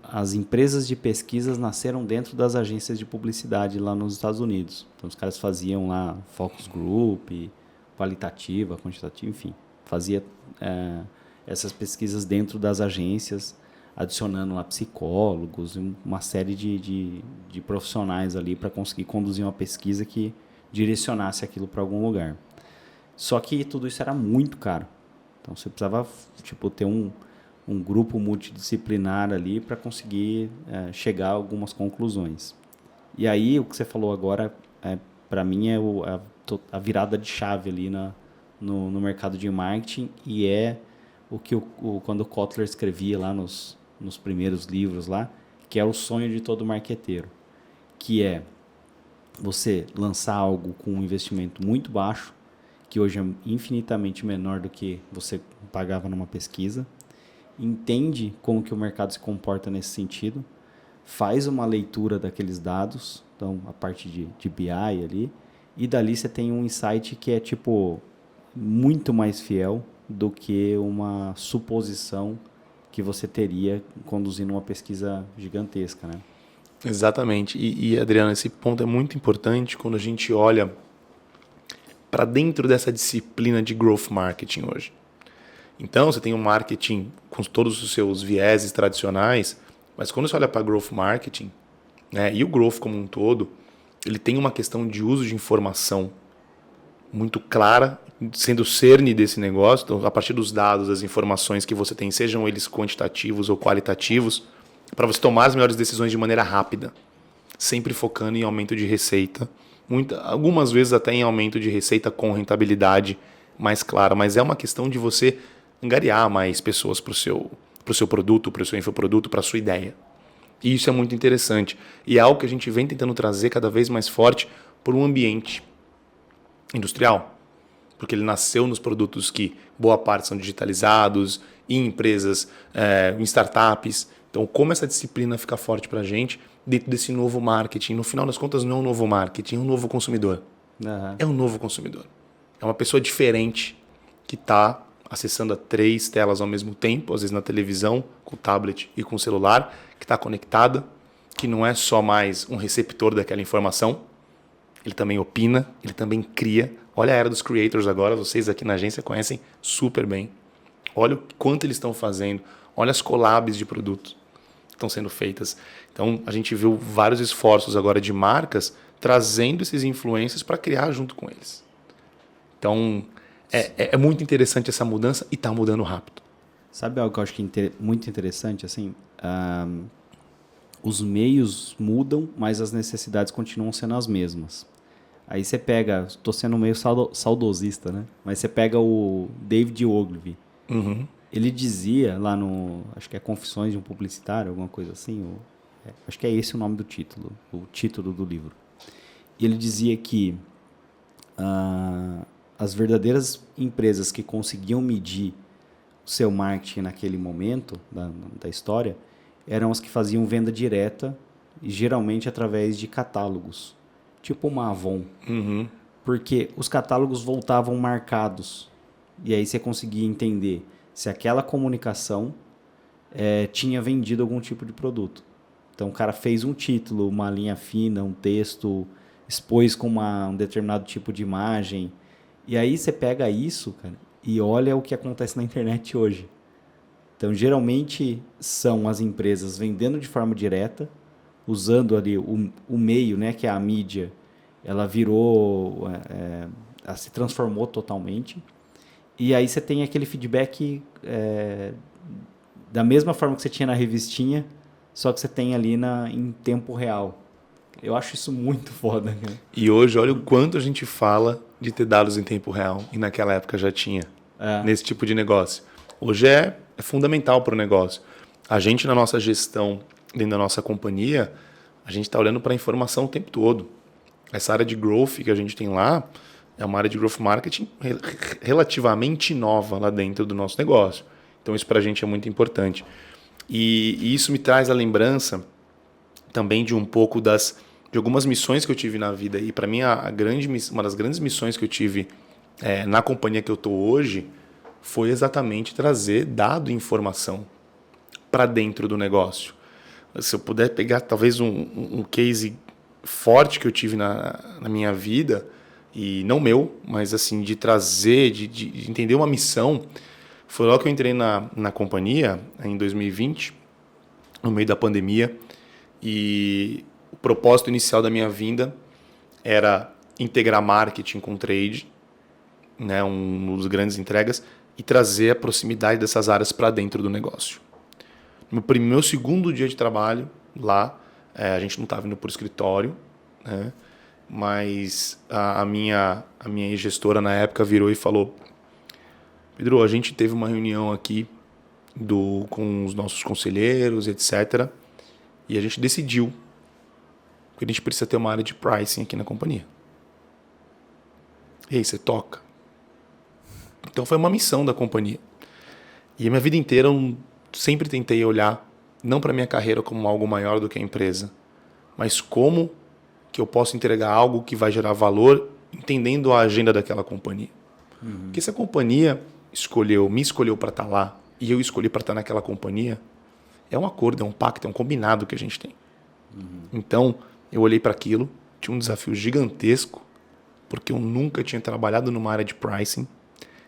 as empresas de pesquisas nasceram dentro das agências de publicidade lá nos Estados Unidos. Então os caras faziam lá focus group, qualitativa, quantitativa, enfim. Fazia essas pesquisas dentro das agências, adicionando lá psicólogos, uma série de profissionais ali para conseguir conduzir uma pesquisa que direcionasse aquilo para algum lugar. Só que tudo isso era muito caro. Então você precisava ter um grupo multidisciplinar ali para conseguir chegar a algumas conclusões. E aí o que você falou agora, para mim, é a virada de chave ali no mercado de marketing, e o que quando o Kotler escrevia lá nos primeiros livros lá, que é o sonho de todo marqueteiro, que é você lançar algo com um investimento muito baixo, que hoje é infinitamente menor do que você pagava numa pesquisa, entende como que o mercado se comporta nesse sentido, faz uma leitura daqueles dados, então a parte de BI ali, e dali você tem um insight que é muito mais fiel do que uma suposição que você teria conduzindo uma pesquisa gigantesca, né? Exatamente. Adriano, esse ponto é muito importante quando a gente olha para dentro dessa disciplina de growth marketing hoje. Então, você tem um marketing com todos os seus vieses tradicionais, mas quando você olha para growth marketing, né, e o growth como um todo, ele tem uma questão de uso de informação muito clara, sendo o cerne desse negócio. Então, a partir dos dados, das informações que você tem, sejam eles quantitativos ou qualitativos, para você tomar as melhores decisões de maneira rápida, sempre focando em aumento de receita, algumas vezes até em aumento de receita com rentabilidade mais clara, mas é uma questão de você angariar mais pessoas para o seu produto, para o seu infoproduto, para a sua ideia. E isso é muito interessante. E é algo que a gente vem tentando trazer cada vez mais forte por um ambiente industrial. Porque ele nasceu nos produtos que boa parte são digitalizados, em empresas, em startups. Então, como essa disciplina fica forte para a gente dentro desse novo marketing? No final das contas, não é um novo marketing, é um novo consumidor. Uhum. É um novo consumidor. É uma pessoa diferente que está acessando a 3 telas ao mesmo tempo, às vezes na televisão, com o tablet e com o celular, que está conectada, que não é só mais um receptor daquela informação, ele também opina, ele também cria. Olha a era dos creators agora, vocês aqui na agência conhecem super bem. Olha o quanto eles estão fazendo, olha as collabs de produtos que estão sendo feitas. Então, a gente viu vários esforços agora de marcas trazendo esses influencers para criar junto com eles. Então, é muito interessante essa mudança e está mudando rápido. Sabe algo que eu acho que é muito interessante? Assim, os meios mudam, mas as necessidades continuam sendo as mesmas. Aí você pega, estou sendo meio saudosista, né? Mas você pega o David Ogilvy. Uhum. Ele dizia lá no, acho que é Confissões de um Publicitário, alguma coisa assim, acho que é esse o nome do título, o título do livro. E ele dizia que as verdadeiras empresas que conseguiam medir o seu marketing naquele momento da história eram as que faziam venda direta, e geralmente através de catálogos, tipo uma Avon. Uhum. Porque os catálogos voltavam marcados, e aí você conseguia entender se aquela comunicação tinha vendido algum tipo de produto. Então o cara fez um título, uma linha fina, um texto, expôs com um determinado tipo de imagem, e aí você pega isso, cara, e olha o que acontece na internet hoje. Então, geralmente, são as empresas vendendo de forma direta, usando ali o meio, né, que é a mídia, ela virou, ela se transformou totalmente. E aí você tem aquele feedback da mesma forma que você tinha na revistinha, só que você tem ali em tempo real. Eu acho isso muito foda, cara. E hoje, olha o quanto a gente fala de ter dados em tempo real. E naquela época já tinha. Nesse tipo de negócio. Hoje é fundamental para o negócio. A gente, na nossa gestão, dentro da nossa companhia, a gente está olhando para a informação o tempo todo. Essa área de growth que a gente tem lá é uma área de growth marketing relativamente nova lá dentro do nosso negócio. Então, isso para a gente é muito importante. E isso me traz a lembrança também de um pouco de algumas missões que eu tive na vida. E para mim, uma das grandes missões que eu tive na companhia que eu estou hoje foi exatamente trazer dado e informação para dentro do negócio. Se eu puder pegar talvez um case forte que eu tive na minha vida, e não meu, mas assim de trazer, de entender uma missão, foi logo que eu entrei na companhia, em 2020, no meio da pandemia, e o propósito inicial da minha vinda era integrar marketing com trade, né, um dos grandes entregas, e trazer a proximidade dessas áreas para dentro do negócio. No meu segundo dia de trabalho lá, a gente não estava indo para o escritório, né, mas a minha gestora na época virou e falou: Pedro, a gente teve uma reunião aqui com os nossos conselheiros, etc., e a gente decidiu que a gente precisa ter uma área de pricing aqui na companhia. E aí, você toca? Então foi uma missão da companhia. E a minha vida inteira eu sempre tentei olhar, não para a minha carreira como algo maior do que a empresa, mas como que eu posso entregar algo que vai gerar valor, entendendo a agenda daquela companhia. Porque se a companhia me escolheu para estar lá e eu escolhi para estar naquela companhia, é um acordo, é um pacto, é um combinado que a gente tem. Então, eu olhei para aquilo, tinha um desafio gigantesco, porque eu nunca tinha trabalhado numa área de pricing.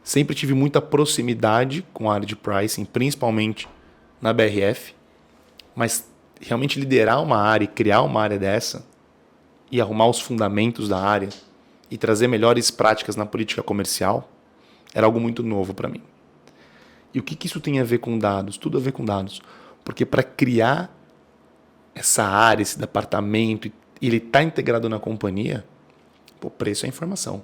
Sempre tive muita proximidade com a área de pricing, principalmente na BRF, mas realmente liderar uma área e criar uma área dessa e arrumar os fundamentos da área e trazer melhores práticas na política comercial era algo muito novo para mim. E o que isso tem a ver com dados? Tudo a ver com dados. Porque para criar essa área, esse departamento, e ele está integrado na companhia, o preço é informação.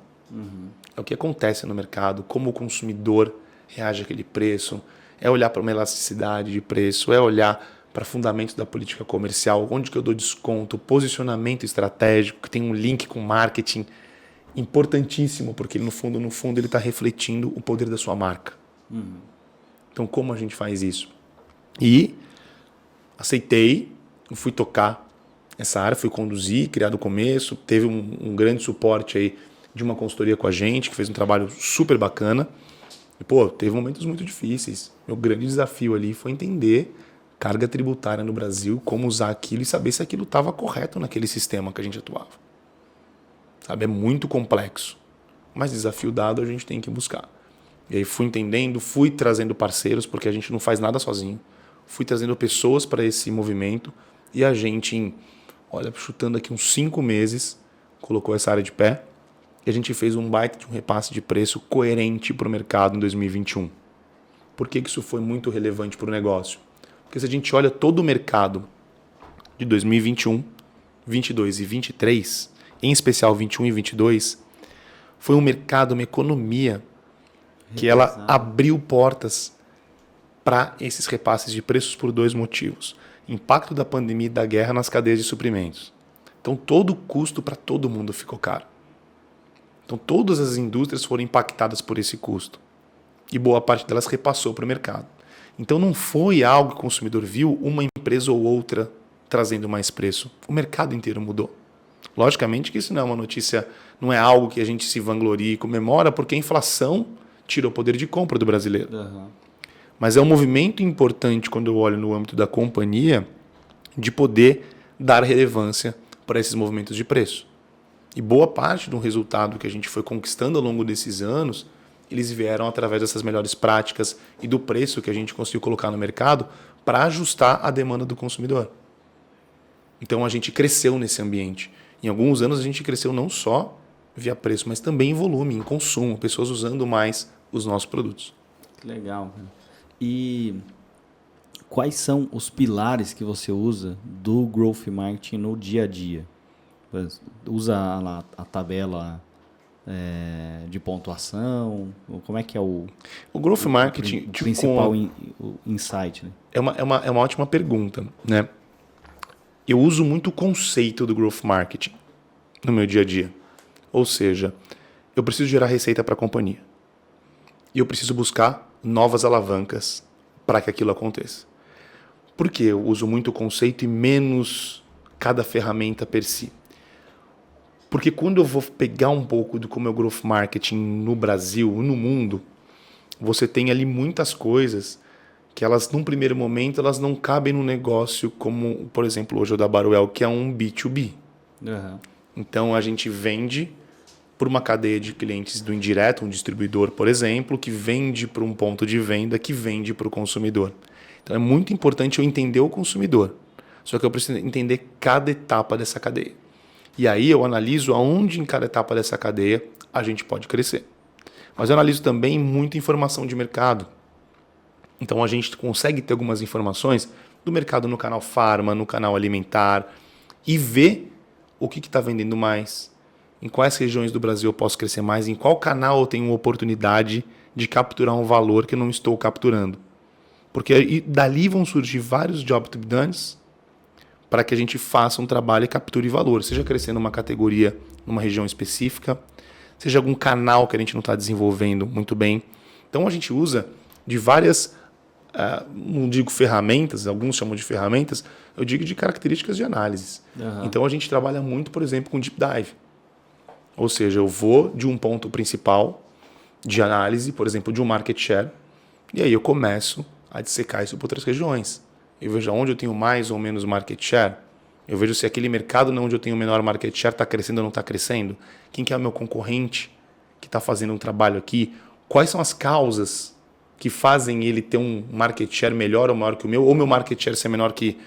É o que acontece no mercado, como o consumidor reage àquele preço, é olhar para uma elasticidade de preço, é olhar para fundamentos da política comercial, onde que eu dou desconto, posicionamento estratégico, que tem um link com marketing importantíssimo, porque no fundo ele está refletindo o poder da sua marca. Então, como a gente faz isso? E aceitei, fui tocar essa área, fui conduzir, criar do começo, teve um grande suporte aí de uma consultoria com a gente, que fez um trabalho super bacana. E, teve momentos muito difíceis. Meu grande desafio ali foi entender carga tributária no Brasil, como usar aquilo e saber se aquilo estava correto naquele sistema que a gente atuava. Sabe, é muito complexo. Mas desafio dado a gente tem que buscar. E aí fui entendendo, fui trazendo parceiros, porque a gente não faz nada sozinho. Fui trazendo pessoas para esse movimento e a gente, chutando aqui uns 5 meses, colocou essa área de pé e a gente fez um baita de um repasse de preço coerente para o mercado em 2021. Por que isso foi muito relevante para o negócio? Porque se a gente olha todo o mercado de 2021, 22 e 23, em especial 21 e 22, foi um mercado, uma economia que ela abriu portas para esses repasses de preços por 2 motivos. Impacto da pandemia e da guerra nas cadeias de suprimentos. Então, todo o custo para todo mundo ficou caro. Então, todas as indústrias foram impactadas por esse custo. E boa parte delas repassou para o mercado. Então, não foi algo que o consumidor viu uma empresa ou outra trazendo mais preço. O mercado inteiro mudou. Logicamente que isso não é uma notícia, não é algo que a gente se vangloria e comemora, porque a inflação tirou o poder de compra do brasileiro. Mas é um movimento importante, quando eu olho no âmbito da companhia, de poder dar relevância para esses movimentos de preço. E boa parte do resultado que a gente foi conquistando ao longo desses anos, eles vieram através dessas melhores práticas e do preço que a gente conseguiu colocar no mercado para ajustar a demanda do consumidor. Então a gente cresceu nesse ambiente. Em alguns anos a gente cresceu não só via preço, mas também em volume, em consumo, pessoas usando mais os nossos produtos. Legal. E quais são os pilares que você usa do Growth Marketing no dia a dia? Usa a tabela de pontuação? Como é que é o Growth Marketing principal insight? Né? É uma ótima pergunta, né? Eu uso muito o conceito do Growth Marketing no meu dia a dia. Ou seja, eu preciso gerar receita para a companhia. E eu preciso buscar novas alavancas para que aquilo aconteça. Por que eu uso muito o conceito e menos cada ferramenta per si? Porque quando eu vou pegar um pouco do como é o Growth Marketing no Brasil, no mundo, você tem ali muitas coisas que elas, num primeiro momento, elas não cabem no negócio como, por exemplo, hoje o da Baruel, que é um B2B. Então, a gente vende por uma cadeia de clientes do indireto, um distribuidor, por exemplo, que vende para um ponto de venda, que vende para o consumidor. Então, é muito importante eu entender o consumidor. Só que eu preciso entender cada etapa dessa cadeia. E aí eu analiso aonde em cada etapa dessa cadeia a gente pode crescer. Mas eu analiso também muita informação de mercado. Então, a gente consegue ter algumas informações do mercado no canal farma, no canal alimentar, e ver o que está vendendo mais, em quais regiões do Brasil eu posso crescer mais, em qual canal eu tenho uma oportunidade de capturar um valor que eu não estou capturando. Porque dali vão surgir vários job to be done para que a gente faça um trabalho e capture valor, seja crescendo uma categoria numa região específica, seja algum canal que a gente não está desenvolvendo muito bem. Então, a gente usa de várias, não digo ferramentas, alguns chamam de ferramentas, eu digo de características de análise. Então, a gente trabalha muito, por exemplo, com deep dive. Ou seja, eu vou de um ponto principal de análise, por exemplo, de um market share, e aí eu começo a dissecar isso por outras regiões. Eu vejo onde eu tenho mais ou menos market share, eu vejo se aquele mercado onde eu tenho menor market share está crescendo ou não está crescendo, quem que é o meu concorrente que está fazendo um trabalho aqui, quais são as causas que fazem ele ter um market share melhor ou maior que o meu, ou meu market share ser menor que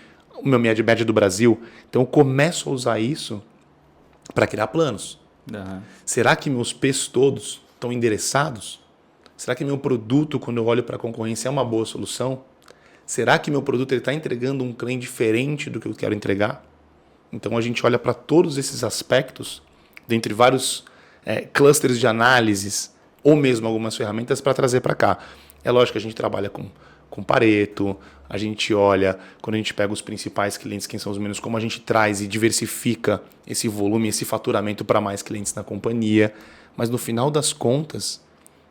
o meu média do Brasil. Então eu começo a usar isso para criar planos. Uhum. Será que meus P's todos estão endereçados? Será que meu produto, quando eu olho para a concorrência, é uma boa solução? Será que meu produto está entregando um claim diferente do que eu quero entregar? Então a gente olha para todos esses aspectos, dentre vários clusters de análises, ou mesmo algumas ferramentas para trazer para cá. É lógico que a gente trabalha com Pareto, a gente olha, quando a gente pega os principais clientes, quem são os menos, como a gente traz e diversifica esse volume, esse faturamento para mais clientes na companhia. Mas no final das contas,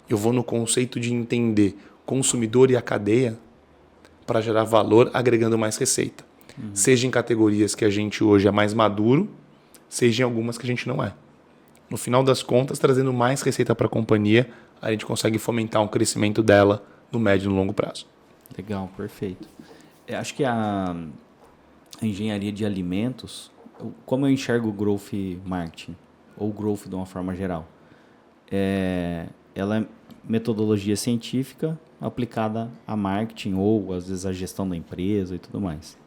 eu vou no conceito de entender consumidor e a cadeia para gerar valor, agregando mais receita. Seja em categorias que a gente hoje é mais maduro, seja em algumas que a gente não é. No final das contas, trazendo mais receita para a companhia, a gente consegue fomentar um crescimento dela no médio e no longo prazo. Legal, perfeito. Eu acho que a engenharia de alimentos, como eu enxergo o growth marketing, ou growth de uma forma geral, ela é metodologia científica aplicada a marketing ou, às vezes, a gestão da empresa e tudo mais.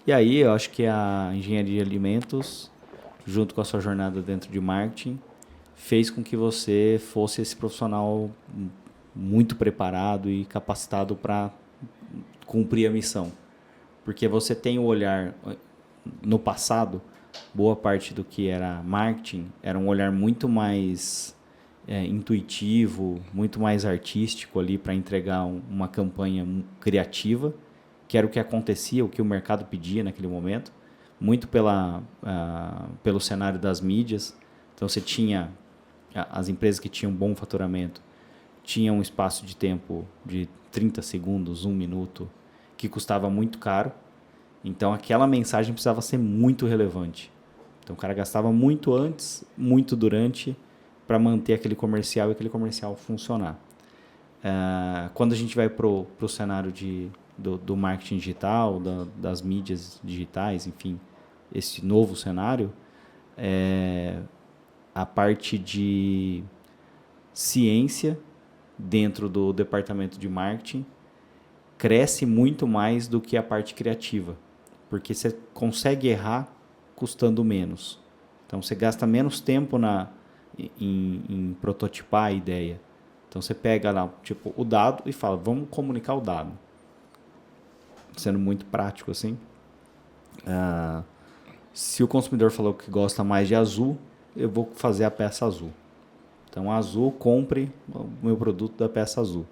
E aí, eu acho que a engenharia de alimentos, junto com a sua jornada dentro de marketing, fez com que você fosse esse profissional muito preparado e capacitado para cumprir a missão. Porque você tem o olhar, no passado, boa parte do que era marketing era um olhar muito mais intuitivo, muito mais artístico ali para entregar uma campanha criativa, que era o que acontecia, o que o mercado pedia naquele momento, muito pelo cenário das mídias. Então você tinha as empresas que tinham bom faturamento, tinham um espaço de tempo de 30 segundos, 1 minuto, que custava muito caro. Então aquela mensagem precisava ser muito relevante. Então o cara gastava muito antes, muito durante, para manter aquele comercial e aquele comercial funcionar. Quando a gente vai para o cenário do marketing digital, das mídias digitais, enfim, esse novo cenário, a parte de ciência dentro do departamento de marketing cresce muito mais do que a parte criativa, porque você consegue errar custando menos. Então você gasta menos tempo em prototipar a ideia. Então você pega lá o dado e fala, vamos comunicar o dado. Sendo muito prático assim. Se o consumidor falou que gosta mais de azul, eu vou fazer a peça azul. Então, azul, compre o meu produto da peça azul.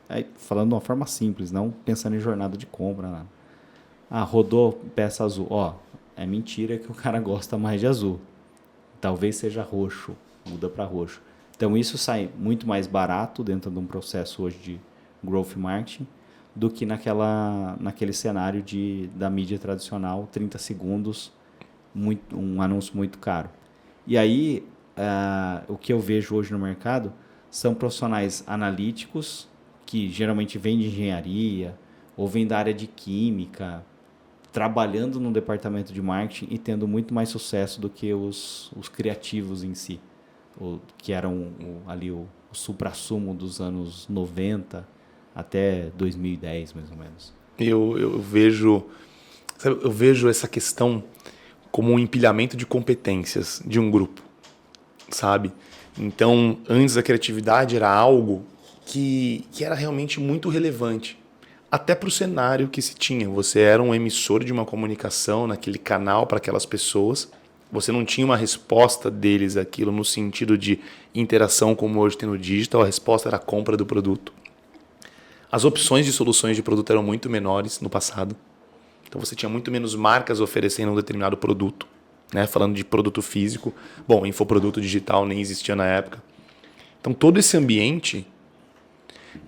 Aí, falando de uma forma simples, não pensando em jornada de compra. Nada. Rodou peça azul. É mentira que o cara gosta mais de azul. Talvez seja roxo, muda para roxo. Então, isso sai muito mais barato dentro de um processo hoje de growth marketing do que naquele cenário da mídia tradicional, 30 segundos, um anúncio muito caro. E aí, o que eu vejo hoje no mercado são profissionais analíticos, que geralmente vêm de engenharia ou vêm da área de química, trabalhando no departamento de marketing e tendo muito mais sucesso do que os criativos em si, que eram ali o suprassumo dos anos 90 até 2010, mais ou menos. Eu vejo essa questão como um empilhamento de competências de um grupo, sabe? Então, antes a criatividade era algo que era realmente muito relevante, até para o cenário que se tinha. Você era um emissor de uma comunicação naquele canal para aquelas pessoas, você não tinha uma resposta deles àquilo no sentido de interação como hoje tem no digital, a resposta era a compra do produto. As opções de soluções de produto eram muito menores no passado. Então você tinha muito menos marcas oferecendo um determinado produto, né? Falando de produto físico. Bom, infoproduto digital nem existia na época. Então todo esse ambiente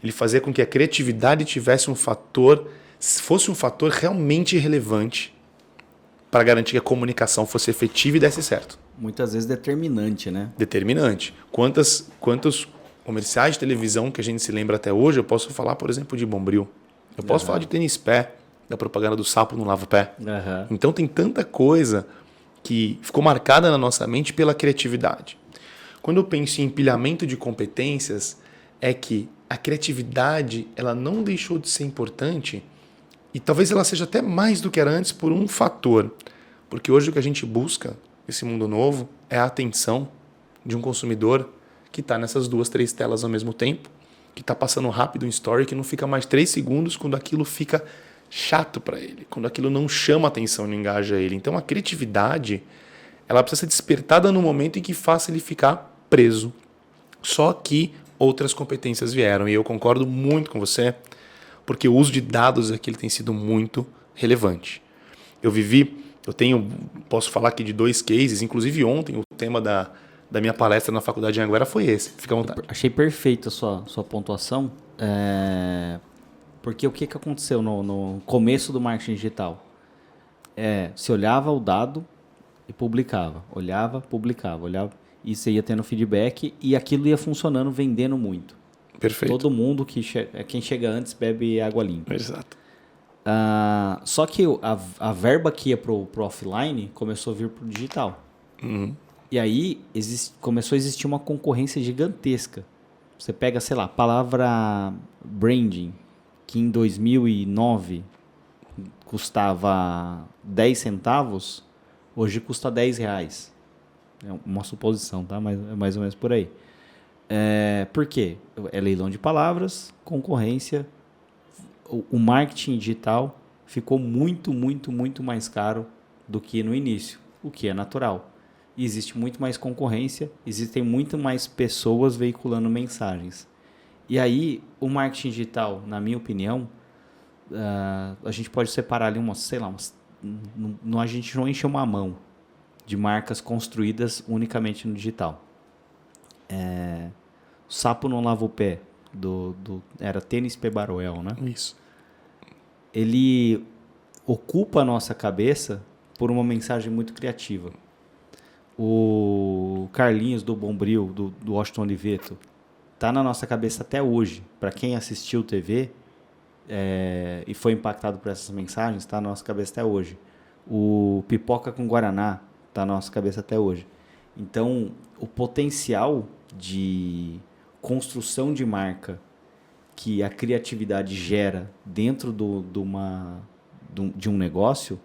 ele fazia com que a criatividade fosse um fator realmente relevante para garantir que a comunicação fosse efetiva e desse certo. Muitas vezes determinante, né? Determinante. Quantos Comerciais de televisão que a gente se lembra até hoje, eu posso falar, por exemplo, de Bombril. Eu posso falar de tênis pé, da propaganda do sapo no lava-pé. Então tem tanta coisa que ficou marcada na nossa mente pela criatividade. Quando eu penso em empilhamento de competências, é que a criatividade ela não deixou de ser importante e talvez ela seja até mais do que era antes por um fator. Porque hoje o que a gente busca, esse mundo novo, é a atenção de um consumidor que está nessas 2, 3 telas ao mesmo tempo, que está passando rápido um story, que não fica mais 3 segundos quando aquilo fica chato para ele, quando aquilo não chama atenção, não engaja ele. Então a criatividade ela precisa ser despertada no momento em que faça ele ficar preso. Só que outras competências vieram e eu concordo muito com você, porque o uso de dados aqui ele tem sido muito relevante. Posso falar aqui de 2 cases, inclusive ontem o tema da minha palestra na faculdade de Anhanguera foi esse. Fica à vontade. Achei perfeita a sua pontuação, porque o que aconteceu no começo do marketing digital? Se olhava o dado e publicava, olhava, publicava, olhava, e você ia tendo feedback e aquilo ia funcionando, vendendo muito. Perfeito. Todo mundo, quem chega antes bebe água limpa. Exato. Só que a verba que ia pro offline começou a vir pro digital. Uhum. E aí começou a existir uma concorrência gigantesca. Você pega, sei lá, a palavra branding, que em 2009 custava 10 centavos, hoje custa R$10. É uma suposição, tá? Mas é mais ou menos por aí. Por quê? É leilão de palavras, concorrência. O marketing digital ficou muito, muito, muito mais caro do que no início, o que é natural. Existe muito mais concorrência, existem muito mais pessoas veiculando mensagens. E aí, o marketing digital, na minha opinião, a gente pode separar ali a gente não enche uma mão de marcas construídas unicamente no digital. O sapo não lava o pé, era Tênis Pé Baruel, né? Isso. Ele ocupa a nossa cabeça por uma mensagem muito criativa. O Carlinhos do Bombril, do Washington Oliveto, tá na nossa cabeça até hoje. Para quem assistiu TV e foi impactado por essas mensagens, tá na nossa cabeça até hoje. O Pipoca com Guaraná tá na nossa cabeça até hoje. Então, o potencial de construção de marca que a criatividade gera dentro de um negócio,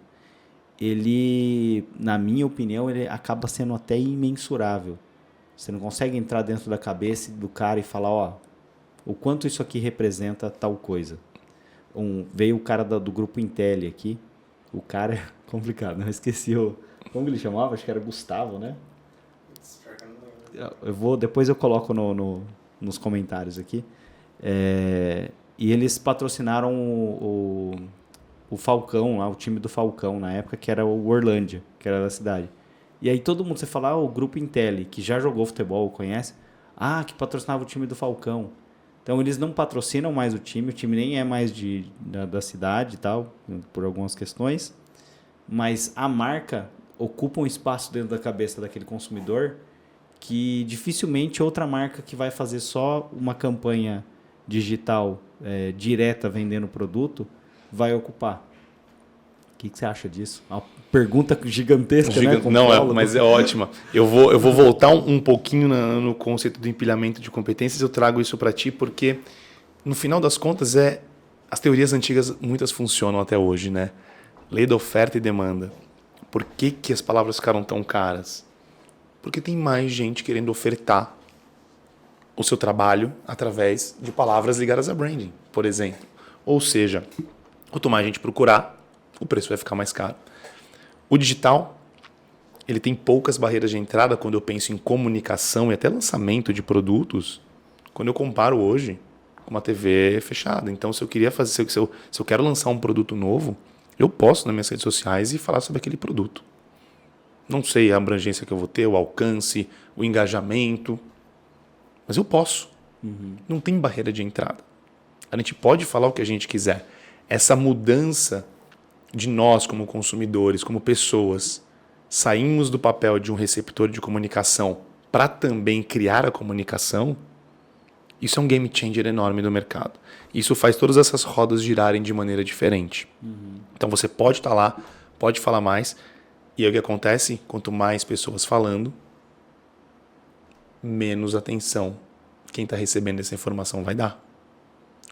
ele, na minha opinião, ele acaba sendo até imensurável. Você não consegue entrar dentro da cabeça do cara e falar, o quanto isso aqui representa tal coisa. Veio o cara do grupo Intel aqui, o cara é complicado, eu esqueci como ele chamava, acho que era Gustavo, né? Depois eu coloco nos comentários aqui. E eles patrocinaram o Falcão, lá, o time do Falcão na época, que era o Orlândia, que era da cidade. E aí todo mundo, você fala, o grupo Intel, que já jogou futebol, conhece? Que patrocinava o time do Falcão. Então eles não patrocinam mais o time nem é mais da cidade e tal, por algumas questões, mas a marca ocupa um espaço dentro da cabeça daquele consumidor que dificilmente outra marca que vai fazer só uma campanha digital direta vendendo o produto vai ocupar. O que você acha disso? Uma pergunta gigantesca, né? Não, mas é ótima. Eu vou voltar um pouquinho no conceito do empilhamento de competências. Eu trago isso para ti porque, no final das contas, as teorias antigas, muitas funcionam até hoje, né? Lei da oferta e demanda. Por que as palavras ficaram tão caras? Porque tem mais gente querendo ofertar o seu trabalho através de palavras ligadas a branding, por exemplo. Ou seja, quanto mais gente procurar, o preço vai ficar mais caro. O digital, ele tem poucas barreiras de entrada quando eu penso em comunicação e até lançamento de produtos, quando eu comparo hoje com uma TV fechada. Então, se eu quero lançar um produto novo, eu posso nas minhas redes sociais e falar sobre aquele produto. Não sei a abrangência que eu vou ter, o alcance, o engajamento, mas eu posso. Não tem barreira de entrada. A gente pode falar o que a gente quiser. Essa mudança de nós como consumidores, como pessoas, saímos do papel de um receptor de comunicação para também criar a comunicação, Isso é um game changer enorme do mercado. Isso faz todas essas rodas girarem de maneira diferente. Então você pode estar lá, pode falar mais. E aí o que acontece? Quanto mais pessoas falando, menos atenção quem está recebendo essa informação vai dar.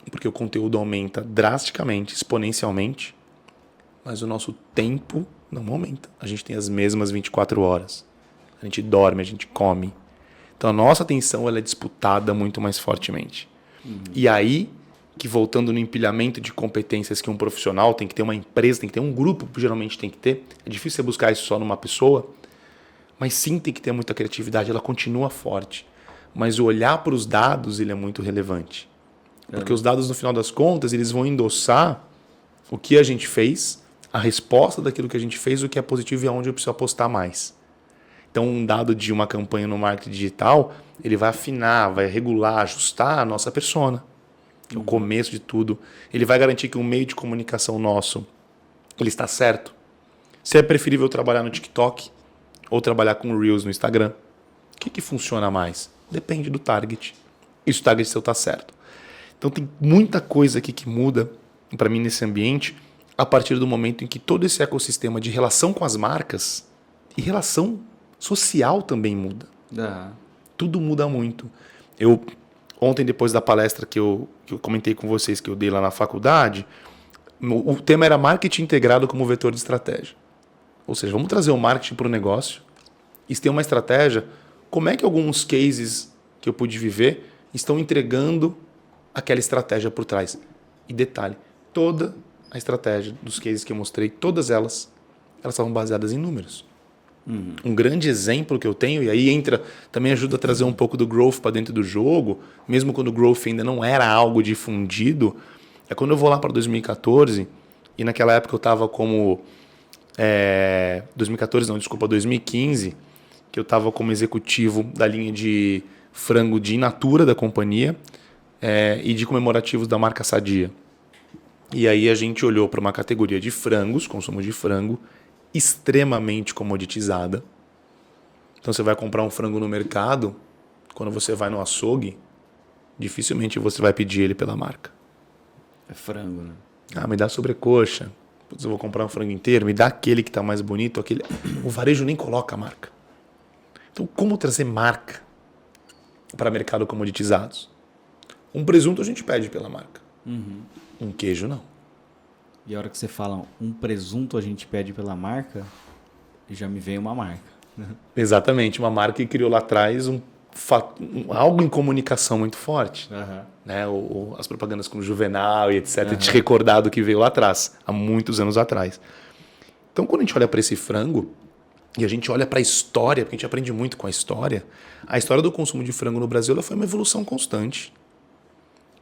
Porque o conteúdo aumenta drasticamente, exponencialmente, mas o nosso tempo não aumenta. A gente tem as mesmas 24 horas. A gente dorme, a gente come. Então a nossa atenção ela é disputada muito mais fortemente. E aí, que voltando no empilhamento de competências que um profissional tem que ter, uma empresa tem que ter, um grupo geralmente tem que ter. É difícil você buscar isso só numa pessoa, mas sim tem que ter muita criatividade, ela continua forte. Mas o olhar para os dados ele é muito relevante. Porque os dados, no final das contas, eles vão endossar o que a gente fez, a resposta daquilo que a gente fez, o que é positivo e aonde eu preciso apostar mais. Então, um dado de uma campanha no marketing digital, ele vai afinar, vai regular, ajustar a nossa persona. Que é o começo de tudo. Ele vai garantir que o meio de comunicação nosso ele está certo. Se é preferível trabalhar no TikTok ou trabalhar com Reels no Instagram, o que funciona mais? Depende do target. E se o target seu está certo. Então, tem muita coisa aqui que muda para mim nesse ambiente a partir do momento em que todo esse ecossistema de relação com as marcas e relação social também muda. Tudo muda muito. Ontem, depois da palestra que eu comentei com vocês, que eu dei lá na faculdade, o tema era marketing integrado como vetor de estratégia. Ou seja, vamos trazer o marketing para o negócio e se tem uma estratégia, como é que alguns cases que eu pude viver estão entregando aquela estratégia por trás? E detalhe, toda a estratégia dos cases que eu mostrei, todas elas estavam baseadas em números. Um grande exemplo que eu tenho, e aí também ajuda a trazer um pouco do growth para dentro do jogo, mesmo quando o growth ainda não era algo difundido, é quando eu vou lá para 2014, e naquela época eu estava como... 2015, que eu estava como executivo da linha de frango de in natura da companhia e de comemorativos da marca Sadia. E aí a gente olhou para uma categoria de frangos, consumo de frango, extremamente comoditizada. Então você vai comprar um frango no mercado, quando você vai no açougue, dificilmente você vai pedir ele pela marca. É frango, né? Me dá sobrecoxa. Putz, eu vou comprar um frango inteiro, me dá aquele que está mais bonito. O varejo nem coloca a marca. Então, como trazer marca para mercado comoditizados? Um presunto a gente pede pela marca. Um queijo não. E a hora que você fala um presunto a gente pede pela marca, já me vem uma marca. Exatamente, uma marca que criou lá atrás algo em comunicação muito forte. Né? As propagandas com o Juvenal e etc. Te recordar do que veio lá atrás, há muitos anos atrás. Então, quando a gente olha para esse frango e a gente olha para a história, porque a gente aprende muito com a história do consumo de frango no Brasil ela foi uma evolução constante.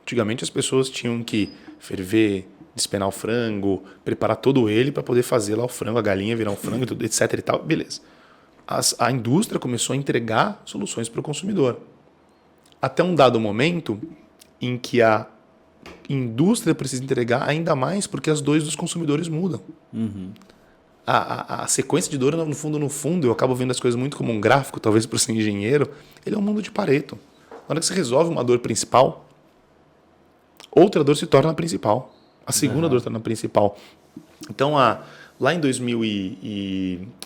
Antigamente as pessoas tinham que ferver, despenar o frango, preparar todo ele para poder fazer lá o frango, a galinha virar um frango, tudo, etc. e tal. Beleza. A indústria começou a entregar soluções para o consumidor. Até um dado momento em que a indústria precisa entregar ainda mais porque as dores dos consumidores mudam. A sequência de dor, no fundo, eu acabo vendo as coisas muito como um gráfico, talvez para ser engenheiro, ele é um mundo de Pareto. Na hora que você resolve uma dor principal, outra dor se torna a principal. A segunda dor se torna a principal. Então, lá em 2000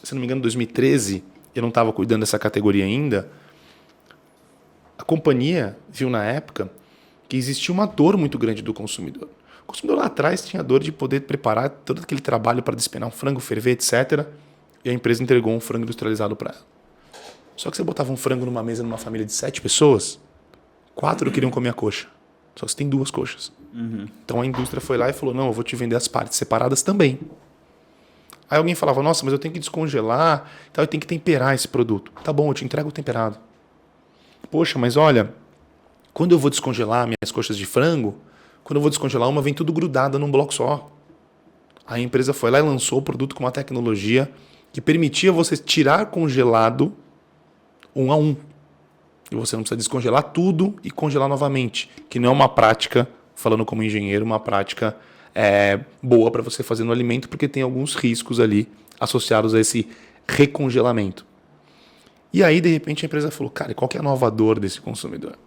se não me engano, 2013, eu não estava cuidando dessa categoria ainda, a companhia viu na época que existia uma dor muito grande do consumidor. O consumidor lá atrás tinha dor de poder preparar todo aquele trabalho para despenar um frango, ferver, etc. E a empresa entregou um frango industrializado para ela. Só que você botava um frango numa mesa numa família de 7 pessoas, 4 queriam comer a coxa. Só que você tem 2 coxas. Então a indústria foi lá e falou, não, eu vou te vender as partes separadas também. Aí alguém falava, nossa, mas eu tenho que descongelar, então eu tenho que temperar esse produto. Tá bom, eu te entrego o temperado. Poxa, mas olha, quando eu vou descongelar minhas coxas de frango, quando eu vou descongelar uma, vem tudo grudada num bloco só. A empresa foi lá e lançou o produto com uma tecnologia que permitia você tirar congelado 1 a 1. E você não precisa descongelar tudo e congelar novamente, que não é uma prática, falando como engenheiro, uma prática boa para você fazer no alimento, porque tem alguns riscos ali associados a esse recongelamento. E aí, de repente, a empresa falou, cara, qual que é a nova dor desse consumidor?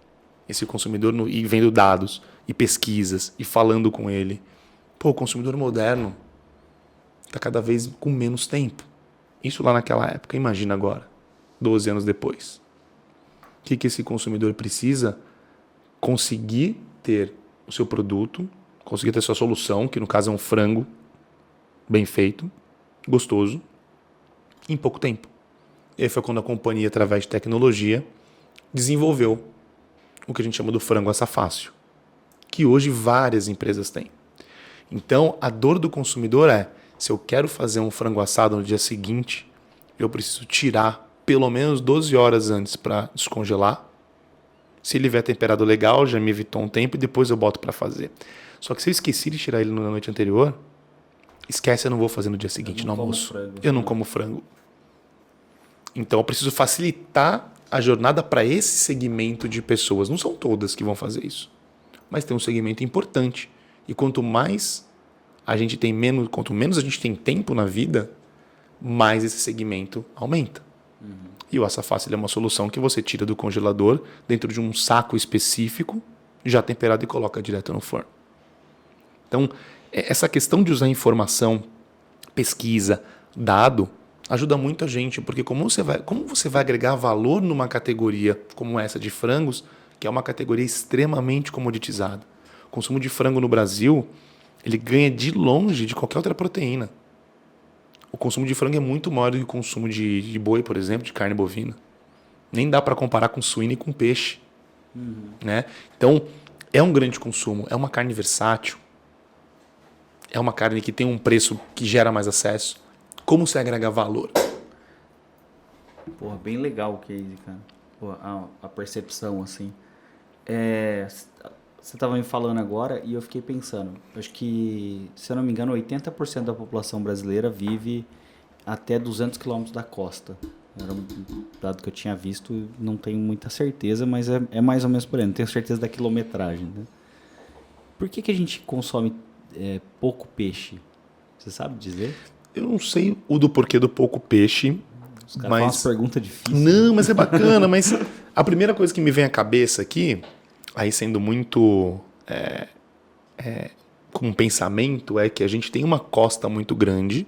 esse consumidor e vendo dados e pesquisas e falando com ele. Pô, o consumidor moderno está cada vez com menos tempo. Isso lá naquela época. Imagina agora, 12 anos depois. O que esse consumidor precisa? Conseguir ter o seu produto, conseguir ter sua solução, que no caso é um frango bem feito, gostoso, em pouco tempo. E aí foi quando a companhia, através de tecnologia, desenvolveu o que a gente chama do frango assa fácil, que hoje várias empresas têm. Então, a dor do consumidor é, se eu quero fazer um frango assado no dia seguinte, eu preciso tirar pelo menos 12 horas antes para descongelar. Se ele vier temperado legal, já me evitou um tempo e depois eu boto para fazer. Só que se eu esqueci de tirar ele na noite anterior, esquece, eu não vou fazer no dia seguinte no almoço. Eu não como frango. Então eu preciso facilitar a jornada para esse segmento de pessoas. Não são todas que vão fazer isso, mas tem um segmento importante. E quanto mais a gente tem quanto menos a gente tem tempo na vida, mais esse segmento aumenta. E o assa fácil é uma solução que você tira do congelador dentro de um saco específico, já temperado, e coloca direto no forno. Então, essa questão de usar informação, pesquisa, dado, ajuda muito a gente, porque como você vai agregar valor numa categoria como essa de frangos, que é uma categoria extremamente comoditizada. O consumo de frango no Brasil, ele ganha de longe de qualquer outra proteína. O consumo de frango é muito maior do que o consumo de boi, por exemplo, de carne bovina. Nem dá para comparar com suíno e com peixe. Né? Então, é um grande consumo, é uma carne versátil, é uma carne que tem um preço que gera mais acesso. Como você agrega valor? Porra, bem legal o case, cara. Porra, a percepção, assim. Você estava me falando agora e eu fiquei pensando. Acho que, se eu não me engano, 80% da população brasileira vive até 200 quilômetros da costa. Era um dado que eu tinha visto, não tenho muita certeza, mas é mais ou menos por aí. Não tenho certeza da quilometragem. Né? Por que a gente consome pouco peixe? Você sabe dizer? Eu não sei o do porquê do pouco peixe. Os caras fazem umas perguntas difíceis. Não, mas é bacana. Mas a primeira coisa que me vem à cabeça aqui, aí sendo muito com um pensamento, é que a gente tem uma costa muito grande,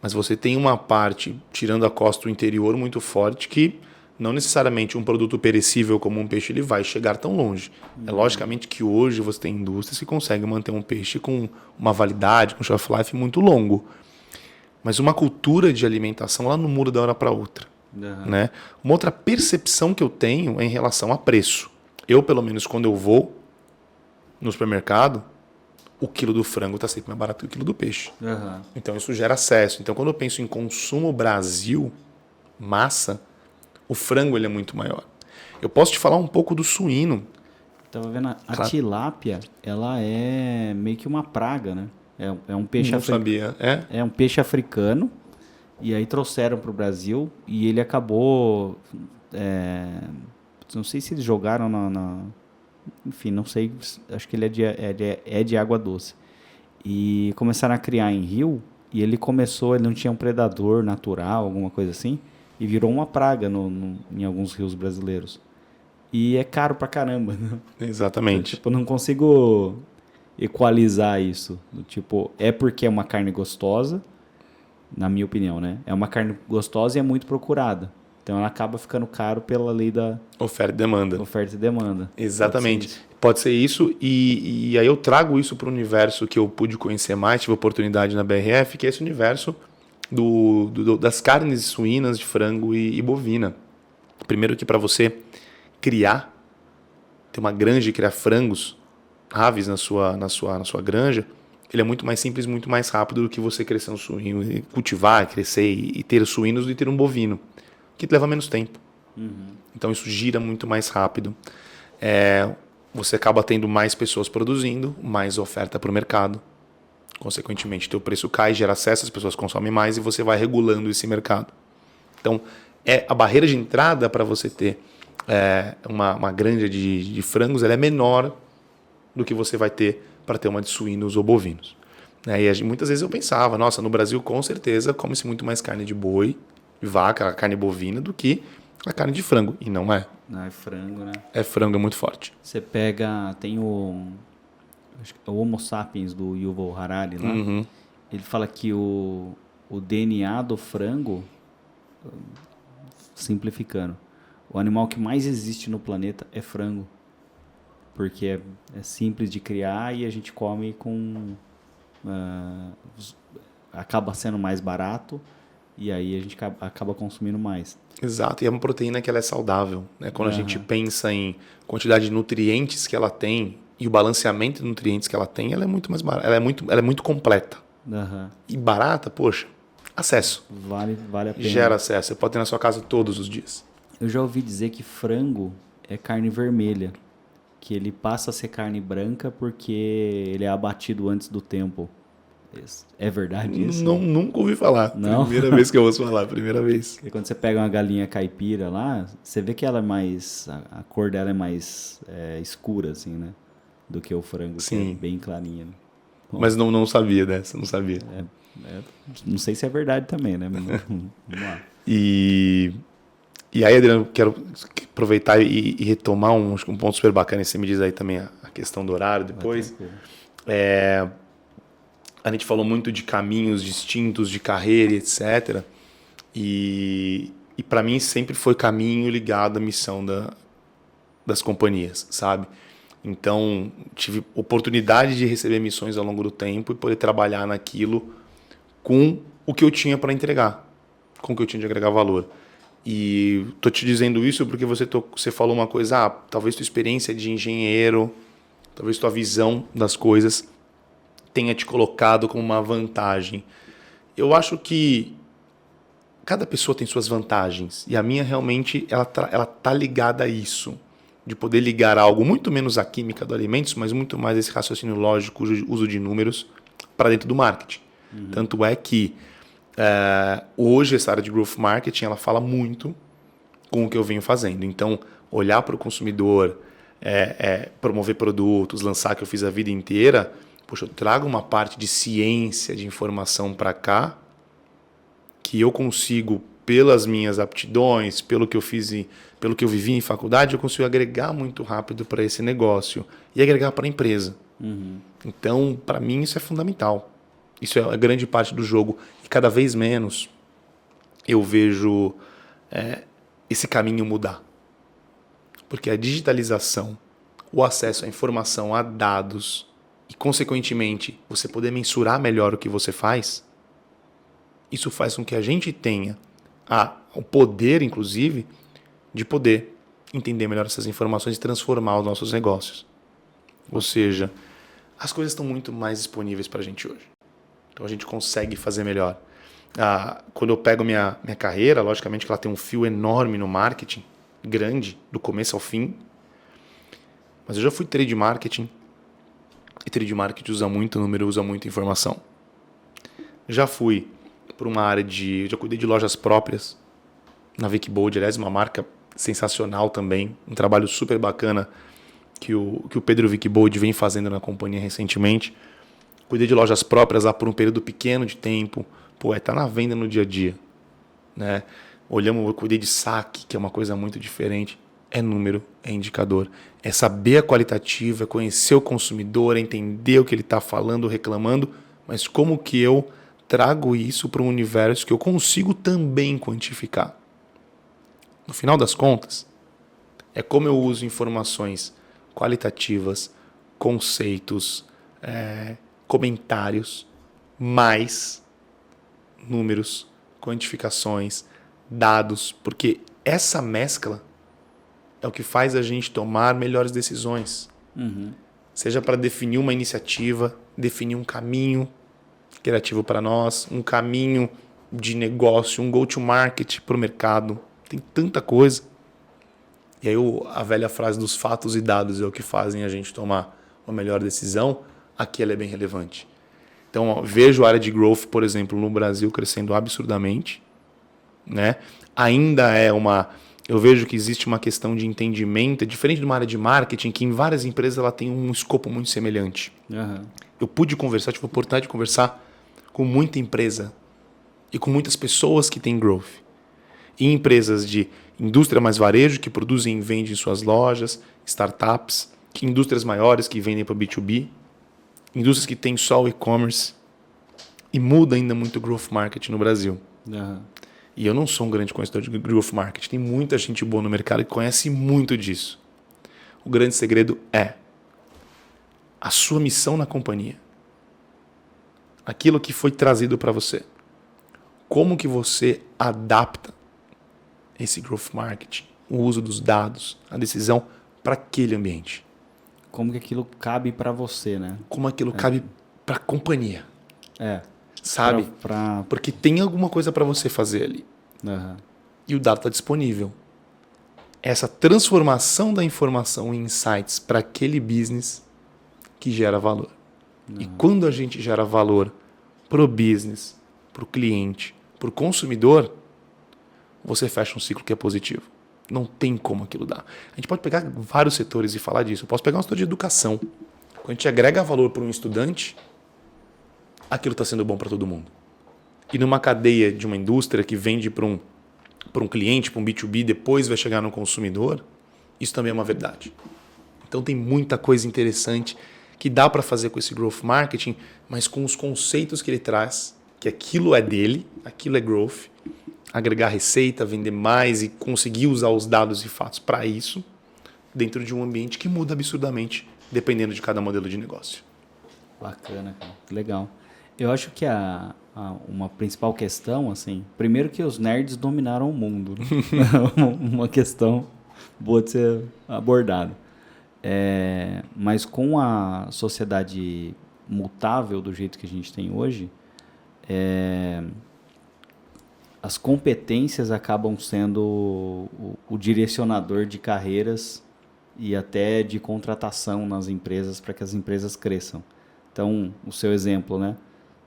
mas você tem uma parte, tirando a costa, o interior muito forte, que não necessariamente um produto perecível como um peixe ele vai chegar tão longe. É logicamente que hoje você tem indústrias que conseguem manter um peixe com uma validade, com um shelf life muito longo. Mas uma cultura de alimentação ela não muda da hora para outra. Né? Uma outra percepção que eu tenho é em relação a preço. Eu, pelo menos, quando eu vou no supermercado, o quilo do frango está sempre mais barato que o quilo do peixe. Então, isso gera acesso. Então, quando eu penso em consumo Brasil, massa, o frango ele é muito maior. Eu posso te falar um pouco do suíno. Estava vendo, a tilápia, ela é meio que uma praga, né? É um peixe africano. Sabia. É um peixe africano. E aí trouxeram para o Brasil e ele acabou... não sei se eles jogaram enfim, não sei. Acho que ele é de água doce. E começaram a criar em rio. E ele não tinha um predador natural, alguma coisa assim. E virou uma praga em alguns rios brasileiros. E é caro pra caramba. Né? Exatamente. Eu não consigo equalizar isso. É porque é uma carne gostosa, na minha opinião, né? É uma carne gostosa e é muito procurada. Então ela acaba ficando caro pela lei da oferta e demanda. Oferta e demanda. Exatamente. Pode ser isso. E aí eu trago isso para o universo que eu pude conhecer mais, tive oportunidade na BRF, que é esse universo das carnes suínas, de frango e bovina. Primeiro que para você ter uma granja e criar frangos, aves na sua granja, ele é muito mais simples, muito mais rápido do que você crescer um suíno, cultivar, crescer e ter suínos do que ter um bovino, que leva menos tempo. Então isso gira muito mais rápido. Você acaba tendo mais pessoas produzindo, mais oferta para o mercado. Consequentemente, teu preço cai, gera acesso, as pessoas consomem mais e você vai regulando esse mercado. Então, a barreira de entrada para você ter uma granja de frangos ela é menor do que você vai ter para ter uma de suínos ou bovinos. E muitas vezes eu pensava, nossa, no Brasil com certeza come-se muito mais carne de boi, de vaca, carne bovina, do que a carne de frango. E não é. Não, é frango, né? É frango, é muito forte. Você pega... Tem acho que é o Homo sapiens do Yuval Harari lá. Uhum. Ele fala que o DNA do frango, simplificando, o animal que mais existe no planeta é frango. Porque é simples de criar e a gente come com... acaba sendo mais barato e aí a gente acaba consumindo mais. Exato, e é uma proteína que ela é saudável, né? Quando a gente pensa em quantidade de nutrientes que ela tem e o balanceamento de nutrientes que ela tem, ela é muito mais barata, ela é muito completa. E barata, poxa, acesso. Vale a pena. Gera acesso, você pode ter na sua casa todos os dias. Eu já ouvi dizer que frango é carne vermelha, que ele passa a ser carne branca porque ele é abatido antes do tempo. É verdade isso? Não, nunca ouvi falar. Não? Primeira vez que eu ouço falar, primeira vez. Porque quando você pega uma galinha caipira lá, você vê que ela é mais... A cor dela é mais escura, assim, né? Do que o frango, que é bem clarinha. Né? Bom, mas não sabia dessa, não sabia. Não sei se é verdade também, né? Vamos lá. E aí, Adriano, quero aproveitar e retomar um ponto super bacana. E você me diz aí também a questão do horário depois. A gente falou muito de caminhos distintos, de carreira, etc. E para mim sempre foi caminho ligado à missão das companhias, sabe? Então, tive oportunidade de receber missões ao longo do tempo e poder trabalhar naquilo com o que eu tinha para entregar, com o que eu tinha de agregar valor. E tô te dizendo isso porque você falou uma coisa, talvez tua experiência de engenheiro, talvez tua visão das coisas tenha te colocado como uma vantagem. Eu acho que cada pessoa tem suas vantagens e a minha realmente ela tá ligada a isso, de poder ligar algo muito menos à química do alimentos, mas muito mais esse raciocínio lógico, uso de números para dentro do marketing. Tanto é que hoje essa área de growth marketing ela fala muito com o que eu venho fazendo. Então, olhar para o consumidor, promover produtos, lançar, que eu fiz a vida inteira, poxa, eu trago uma parte de ciência, de informação para cá, que eu consigo, pelas minhas aptidões, pelo que eu fiz, pelo que eu vivi em faculdade, eu consigo agregar muito rápido para esse negócio e agregar para a empresa. Então, para mim, isso é fundamental. Isso é a grande parte do jogo. E cada vez menos eu vejo esse caminho mudar. Porque a digitalização, o acesso à informação, a dados e, consequentemente, você poder mensurar melhor o que você faz, isso faz com que a gente tenha o poder, inclusive, de poder entender melhor essas informações e transformar os nossos negócios. Ou seja, as coisas estão muito mais disponíveis para a gente hoje. Então a gente consegue fazer melhor. Quando eu pego minha carreira, logicamente que ela tem um fio enorme no marketing, grande, do começo ao fim. Mas eu já fui trade marketing. E trade marketing usa muito número, usa muita informação. Já fui por uma área já cuidei de lojas próprias na Vicbold, aliás, uma marca sensacional também, um trabalho super bacana que o Pedro Vicbold vem fazendo na companhia recentemente. Cuidei de lojas próprias lá por um período pequeno de tempo. Tá na venda no dia a dia, né? Eu cuidei de saque, que é uma coisa muito diferente. É número, é indicador. É saber a qualitativa, é conhecer o consumidor, é entender o que ele está falando, reclamando, mas como que eu trago isso para um universo que eu consigo também quantificar. No final das contas, é como eu uso informações qualitativas, conceitos, comentários, mais números, quantificações, dados, porque essa mescla é o que faz a gente tomar melhores decisões. Seja para definir uma iniciativa, definir um caminho criativo para nós, um caminho de negócio, um go-to-market para o mercado. Tem tanta coisa. E aí a velha frase dos fatos e dados é o que fazem a gente tomar uma melhor decisão. Aqui ela é bem relevante. Então, vejo a área de growth, por exemplo, no Brasil crescendo absurdamente, né? Ainda eu vejo que existe uma questão de entendimento, diferente de uma área de marketing, que em várias empresas ela tem um escopo muito semelhante. Eu tive a oportunidade de conversar com muita empresa e com muitas pessoas que têm growth. em empresas de indústria mais varejo, que produzem e vendem em suas lojas, startups, indústrias maiores que vendem para o B2B, indústrias que têm só o e-commerce, e muda ainda muito o growth marketing no Brasil. E eu não sou um grande conhecedor de growth marketing. Tem muita gente boa no mercado que conhece muito disso. O grande segredo é a sua missão na companhia. Aquilo que foi trazido para você. Como que você adapta esse growth marketing, o uso dos dados, a decisão para aquele ambiente. Como que aquilo cabe para você, né? Como aquilo cabe para a companhia. Sabe? Pra... Porque tem alguma coisa para você fazer ali. E o dado está disponível. Essa transformação da informação em insights para aquele business que gera valor. E quando a gente gera valor para o business, para o cliente, para o consumidor, você fecha um ciclo que é positivo. Não tem como aquilo dar. A gente pode pegar vários setores e falar disso. Eu posso pegar um setor de educação. Quando a gente agrega valor para um estudante, aquilo está sendo bom para todo mundo. E numa cadeia de uma indústria que vende para um cliente, para um B2B, depois vai chegar no consumidor, isso também é uma verdade. Então tem muita coisa interessante que dá para fazer com esse growth marketing, mas com os conceitos que ele traz, que aquilo é dele, aquilo é growth, agregar receita, vender mais e conseguir usar os dados e fatos para isso, dentro de um ambiente que muda absurdamente, dependendo de cada modelo de negócio. Bacana, cara. Legal. Eu acho que uma principal questão, assim, primeiro que os nerds dominaram o mundo, né? Uma questão boa de ser abordada. Mas com a sociedade mutável do jeito que a gente tem hoje, as competências acabam sendo o direcionador de carreiras e até de contratação nas empresas para que as empresas cresçam. Então, o seu exemplo, né?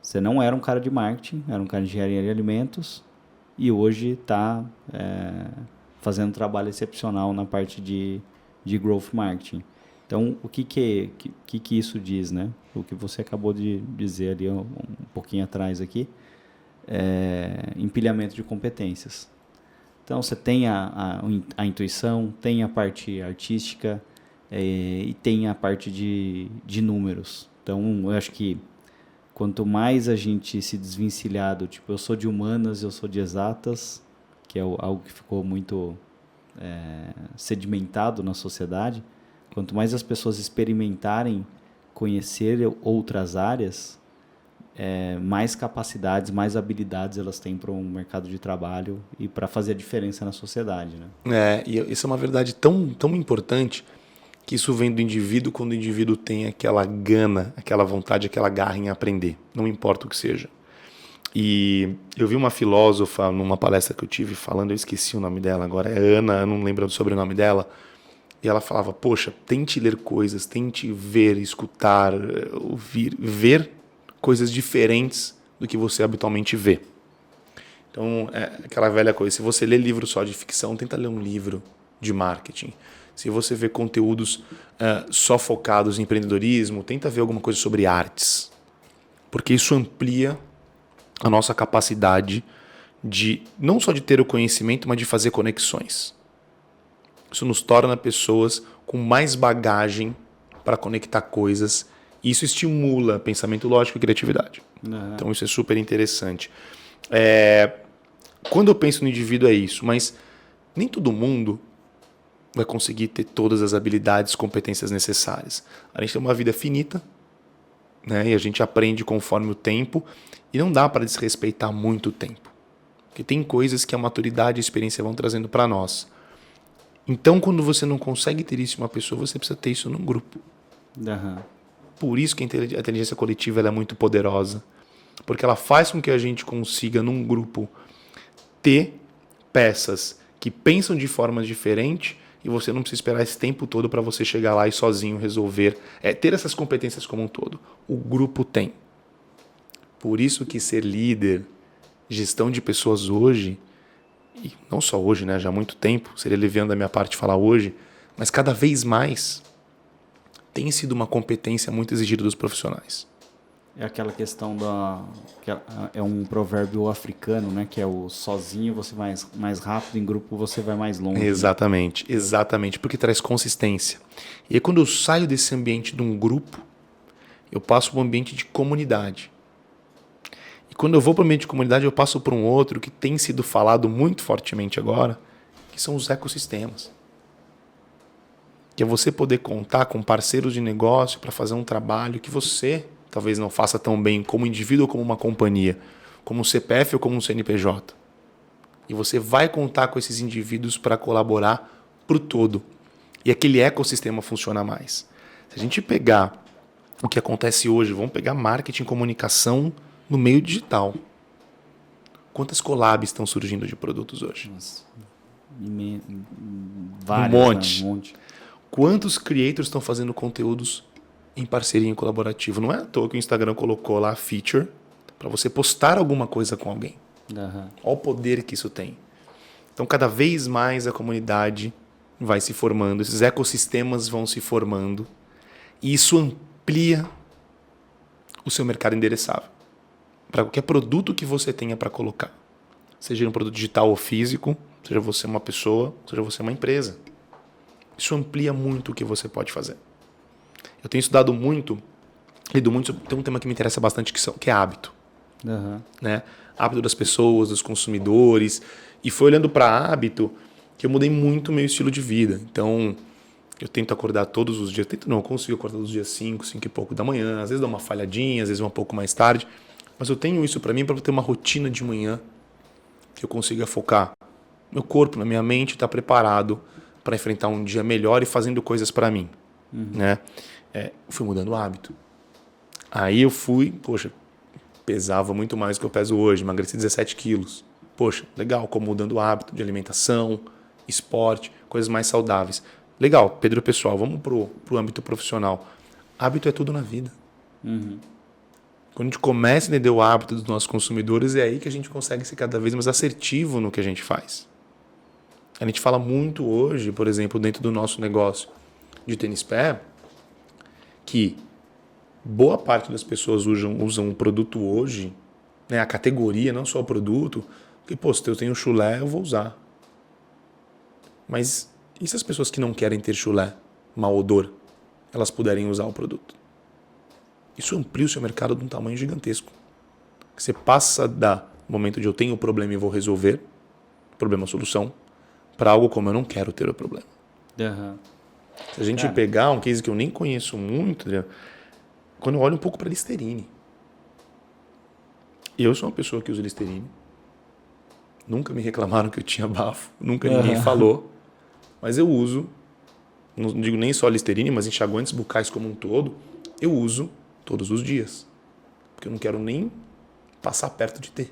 Você não era um cara de marketing, era um cara de engenharia de alimentos e hoje está fazendo um trabalho excepcional na parte de growth marketing. Então, o que isso diz, né? O que você acabou de dizer ali um pouquinho atrás aqui, empilhamento de competências. Então, você tem a intuição, tem a parte artística e tem a parte de números. Então, eu acho que quanto mais a gente se desvencilhar do tipo, eu sou de humanas, eu sou de exatas, que é algo que ficou muito sedimentado na sociedade, quanto mais as pessoas experimentarem conhecer outras áreas, mais capacidades, mais habilidades elas têm para um mercado de trabalho e para fazer a diferença na sociedade, né? E isso é uma verdade tão, tão importante que isso vem do indivíduo quando o indivíduo tem aquela gana, aquela vontade, aquela garra em aprender, não importa o que seja. E eu vi uma filósofa numa palestra que eu tive falando, eu esqueci o nome dela agora, é Ana, eu não lembro do sobrenome dela, e ela falava, poxa, tente ler coisas, tente ver, escutar, ouvir, ver coisas diferentes do que você habitualmente vê. Então, aquela velha coisa, se você lê livro só de ficção, tenta ler um livro de marketing. Se você vê conteúdos só focados em empreendedorismo, tenta ver alguma coisa sobre artes. Porque isso amplia a nossa capacidade de não só de ter o conhecimento, mas de fazer conexões. Isso nos torna pessoas com mais bagagem para conectar coisas. E isso estimula pensamento lógico e criatividade. Então isso é super interessante. Quando eu penso no indivíduo é isso, mas nem todo mundo vai conseguir ter todas as habilidades, competências necessárias. A gente tem uma vida finita, né? E a gente aprende conforme o tempo e não dá para desrespeitar muito o tempo. Porque tem coisas que a maturidade e a experiência vão trazendo para nós. Então, quando você não consegue ter isso em uma pessoa, você precisa ter isso num grupo. Por isso que a inteligência coletiva ela é muito poderosa. Porque ela faz com que a gente consiga, num grupo, ter peças que pensam de forma diferente e você não precisa esperar esse tempo todo para você chegar lá e sozinho resolver. Ter essas competências como um todo. O grupo tem. Por isso que ser líder, gestão de pessoas hoje, e não só hoje, né, já há muito tempo, seria leviando da minha parte falar hoje, mas cada vez mais tem sido uma competência muito exigida dos profissionais. É aquela questão é um provérbio africano, né? Que é o sozinho você vai mais rápido, em grupo você vai mais longe. Exatamente, exatamente, porque traz consistência. E aí quando eu saio desse ambiente de um grupo, eu passo para um ambiente de comunidade. E quando eu vou para o ambiente de comunidade, eu passo para um outro que tem sido falado muito fortemente agora, que são os ecossistemas. Que é você poder contar com parceiros de negócio para fazer um trabalho que você talvez não faça tão bem como indivíduo ou como uma companhia, como um CPF ou como um CNPJ. E você vai contar com esses indivíduos para colaborar para o todo. E aquele ecossistema funciona mais. Se a gente pegar o que acontece hoje, vamos pegar marketing e comunicação no meio digital. Quantas collabs estão surgindo de produtos hoje? Nossa, Um monte. Quantos creators estão fazendo conteúdos em parceria em colaborativo? Não é à toa que o Instagram colocou lá a feature para você postar alguma coisa com alguém. Uhum. Olha o poder que isso tem. Então, cada vez mais a comunidade vai se formando, esses ecossistemas vão se formando e isso amplia o seu mercado endereçável para qualquer produto que você tenha para colocar. Seja um produto digital ou físico, seja você uma pessoa, seja você uma empresa. Isso amplia muito o que você pode fazer. Eu tenho estudado muito, lido muito sobre, tem um tema que me interessa bastante que é hábito. Uhum. Né? Hábito das pessoas, dos consumidores. E foi olhando para hábito que eu mudei muito o meu estilo de vida. Então, eu tento acordar todos os dias. Eu consigo acordar todos os dias 5 e pouco da manhã. Às vezes dá uma falhadinha, às vezes um pouco mais tarde. Mas eu tenho isso para mim para ter uma rotina de manhã que eu consiga focar. Meu corpo, na minha mente, está preparado para enfrentar um dia melhor e fazendo coisas para mim. Uhum. Né? Fui mudando o hábito. Aí eu pesava muito mais do que eu peso hoje, emagreci 17 quilos. Poxa, legal, como mudando o hábito de alimentação, esporte, coisas mais saudáveis. Legal, Pedro pessoal, vamos pro âmbito profissional. Hábito é tudo na vida. Uhum. Quando a gente começa a entender o hábito dos nossos consumidores, é aí que a gente consegue ser cada vez mais assertivo no que a gente faz. A gente fala muito hoje, por exemplo, dentro do nosso negócio de tênis pé, que boa parte das pessoas usam um produto hoje, né, a categoria, não só o produto, que, se eu tenho chulé, eu vou usar. Mas e se as pessoas que não querem ter chulé, mau odor, elas puderem usar o produto? Isso amplia o seu mercado de um tamanho gigantesco. Você passa do momento de eu tenho o problema e vou resolver, problema-solução, para algo como eu não quero ter o problema. Uhum. Se a gente pegar um case que eu nem conheço muito, quando eu olho um pouco para Listerine. Eu sou uma pessoa que usa Listerine. Nunca me reclamaram que eu tinha bafo. Nunca ninguém falou. Mas eu uso, não digo nem só Listerine, mas enxaguantes bucais como um todo, eu uso todos os dias. Porque eu não quero nem passar perto de ter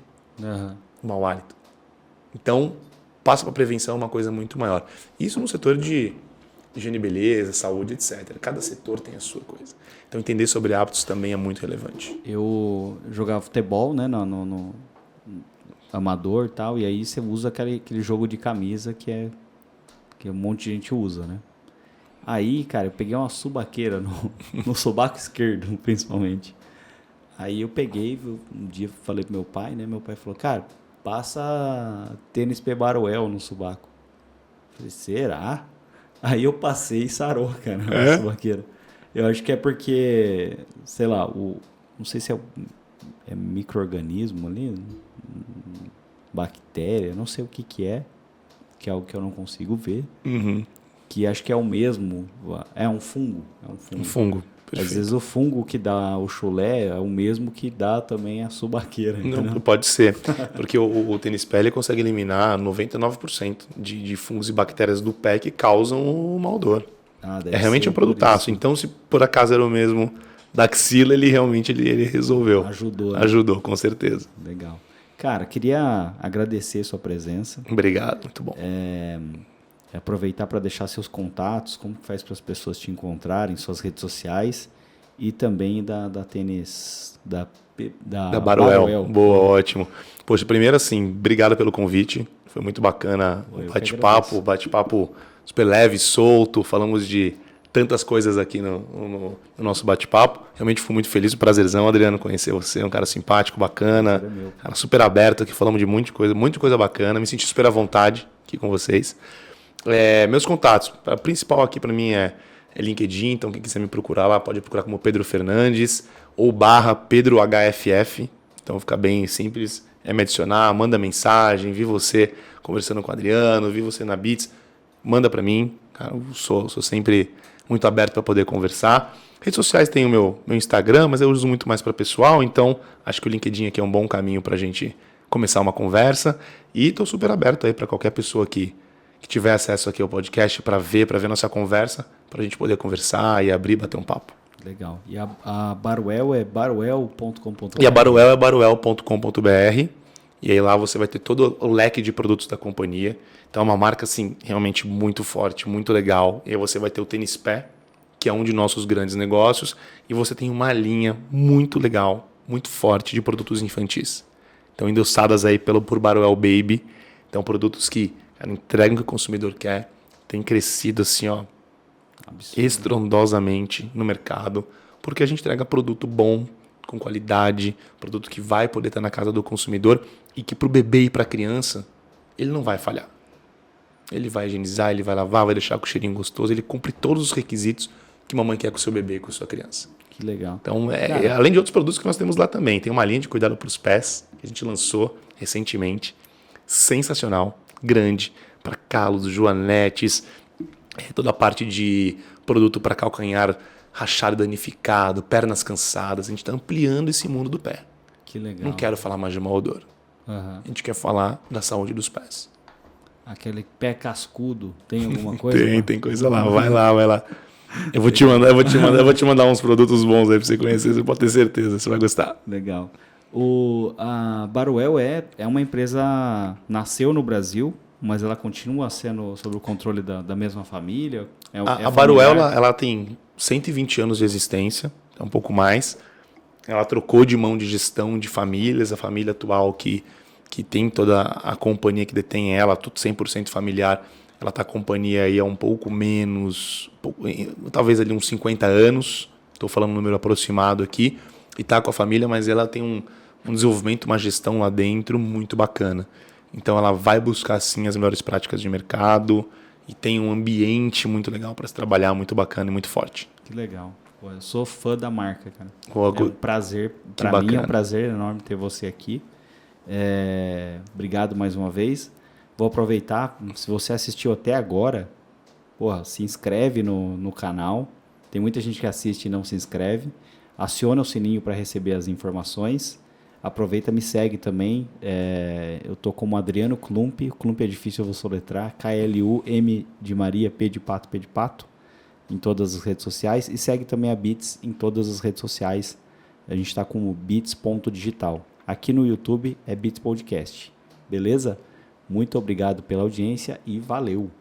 mau hálito. Então, passa para prevenção uma coisa muito maior. Isso no setor de higiene e beleza, saúde, etc. Cada setor tem a sua coisa. Então, entender sobre hábitos também é muito relevante. Eu jogava futebol, né, no amador e tal, e aí você usa aquele jogo de camisa que um monte de gente usa, né? Aí, cara, eu peguei uma subaqueira no sobaco esquerdo, principalmente. Aí eu peguei, um dia falei pro meu pai, né? Meu pai falou, cara, passa tênis P Baruel no sobaco. Eu falei, será? Aí eu passei e sarou, cara, a subaqueira. Eu acho que é porque, sei lá, não sei se é micro-organismo ali, bactéria, não sei o que é, que é algo que eu não consigo ver. Uhum. Que acho que é o mesmo, é um fungo. Um fungo, perfeito. Às vezes o fungo que dá o chulé é o mesmo que dá também a subaqueira. Não, pode ser, porque o tênis pé ele consegue eliminar 99% de fungos e bactérias do pé que causam o mau odor. É realmente um produtaço. Então, se por acaso era o mesmo da axila, ele realmente ele resolveu. Ajudou. Né? Ajudou, com certeza. Legal. Cara, queria agradecer sua presença. Obrigado, muito bom. Aproveitar para deixar seus contatos, como que faz para as pessoas te encontrarem, suas redes sociais e também da tênis, da Baruel. Boa, ótimo. Poxa, primeiro assim, obrigado pelo convite. Foi muito bacana o bate-papo super leve, solto. Falamos de tantas coisas aqui no nosso bate-papo. Realmente fui muito feliz, um prazerzão, Adriano, conhecer você. Um cara simpático, bacana, cara super aberto aqui, falamos de muita coisa bacana. Me senti super à vontade aqui com vocês. Meus contatos, a principal aqui para mim é LinkedIn, então quem quiser me procurar lá pode procurar como Pedro Fernandes ou /PedroHFF. Então fica bem simples, me adicionar, manda mensagem, vi você conversando com o Adriano, vi você na Beats, manda para mim, cara, eu sou sempre muito aberto para poder conversar. Redes sociais tem o meu Instagram, mas eu uso muito mais para pessoal, então acho que o LinkedIn aqui é um bom caminho para a gente começar uma conversa. E estou super aberto aí para qualquer pessoa que tiver acesso aqui ao podcast para ver nossa conversa, para a gente poder conversar e abrir, bater um papo. Legal. E a Baruel é baruel.com.br? E a Baruel é baruel.com.br. E aí lá você vai ter todo o leque de produtos da companhia. Então é uma marca assim, realmente muito forte, muito legal. E aí você vai ter o Tênis Pé, que é um de nossos grandes negócios. E você tem uma linha muito legal, muito forte de produtos infantis. Então endossadas aí por Baruel Baby. Então produtos que entregam o que o consumidor quer. Tem crescido assim, ó, estrondosamente no mercado. Porque a gente entrega produto bom, com qualidade, produto que vai poder estar na casa do consumidor e que para o bebê e para a criança, ele não vai falhar. Ele vai higienizar, ele vai lavar, vai deixar com cheirinho gostoso, ele cumpre todos os requisitos que mamãe quer com o seu bebê e com a sua criança. Que legal. Então, além de outros produtos que nós temos lá também, tem uma linha de cuidado para os pés, que a gente lançou recentemente, sensacional, grande, para calos, joanetes, toda a parte de produto para calcanhar rachado, danificado, pernas cansadas. A gente está ampliando esse mundo do pé. Que legal. Não quero falar mais de mau odor. Uhum. A gente quer falar da saúde dos pés. Aquele pé cascudo, tem alguma coisa? Tem coisa lá. Vai lá. Eu vou te mandar uns produtos bons aí para você conhecer. Você pode ter certeza, você vai gostar. Legal. A Baruel é uma empresa, nasceu no Brasil, mas ela continua sendo sob o controle da mesma família? A Baruel ela tem 120 anos de existência, um pouco mais. Ela trocou de mão de gestão de famílias, a família atual que tem toda a companhia que detém ela, tudo 100% familiar, ela está com a companhia aí há um pouco menos, talvez ali uns 50 anos, estou falando um número aproximado aqui, e está com a família, mas ela tem um desenvolvimento, uma gestão lá dentro muito bacana. Então ela vai buscar sim as melhores práticas de mercado, e tem um ambiente muito legal para se trabalhar, muito bacana e muito forte. Que legal. Pô, eu sou fã da marca, cara. É um prazer, para mim é um prazer enorme ter você aqui. Obrigado mais uma vez. Vou aproveitar, se você assistiu até agora, se inscreve no canal. Tem muita gente que assiste e não se inscreve. Aciona o sininho para receber as informações. Aproveita, me segue também. Eu tô como Adriano Klump. O Klump é difícil, eu vou soletrar. KLUM de Maria, P de pato, em todas as redes sociais. E segue também a Beats em todas as redes sociais. A gente está com o beats.digital. Aqui no YouTube é Beats Podcast. Beleza? Muito obrigado pela audiência e valeu!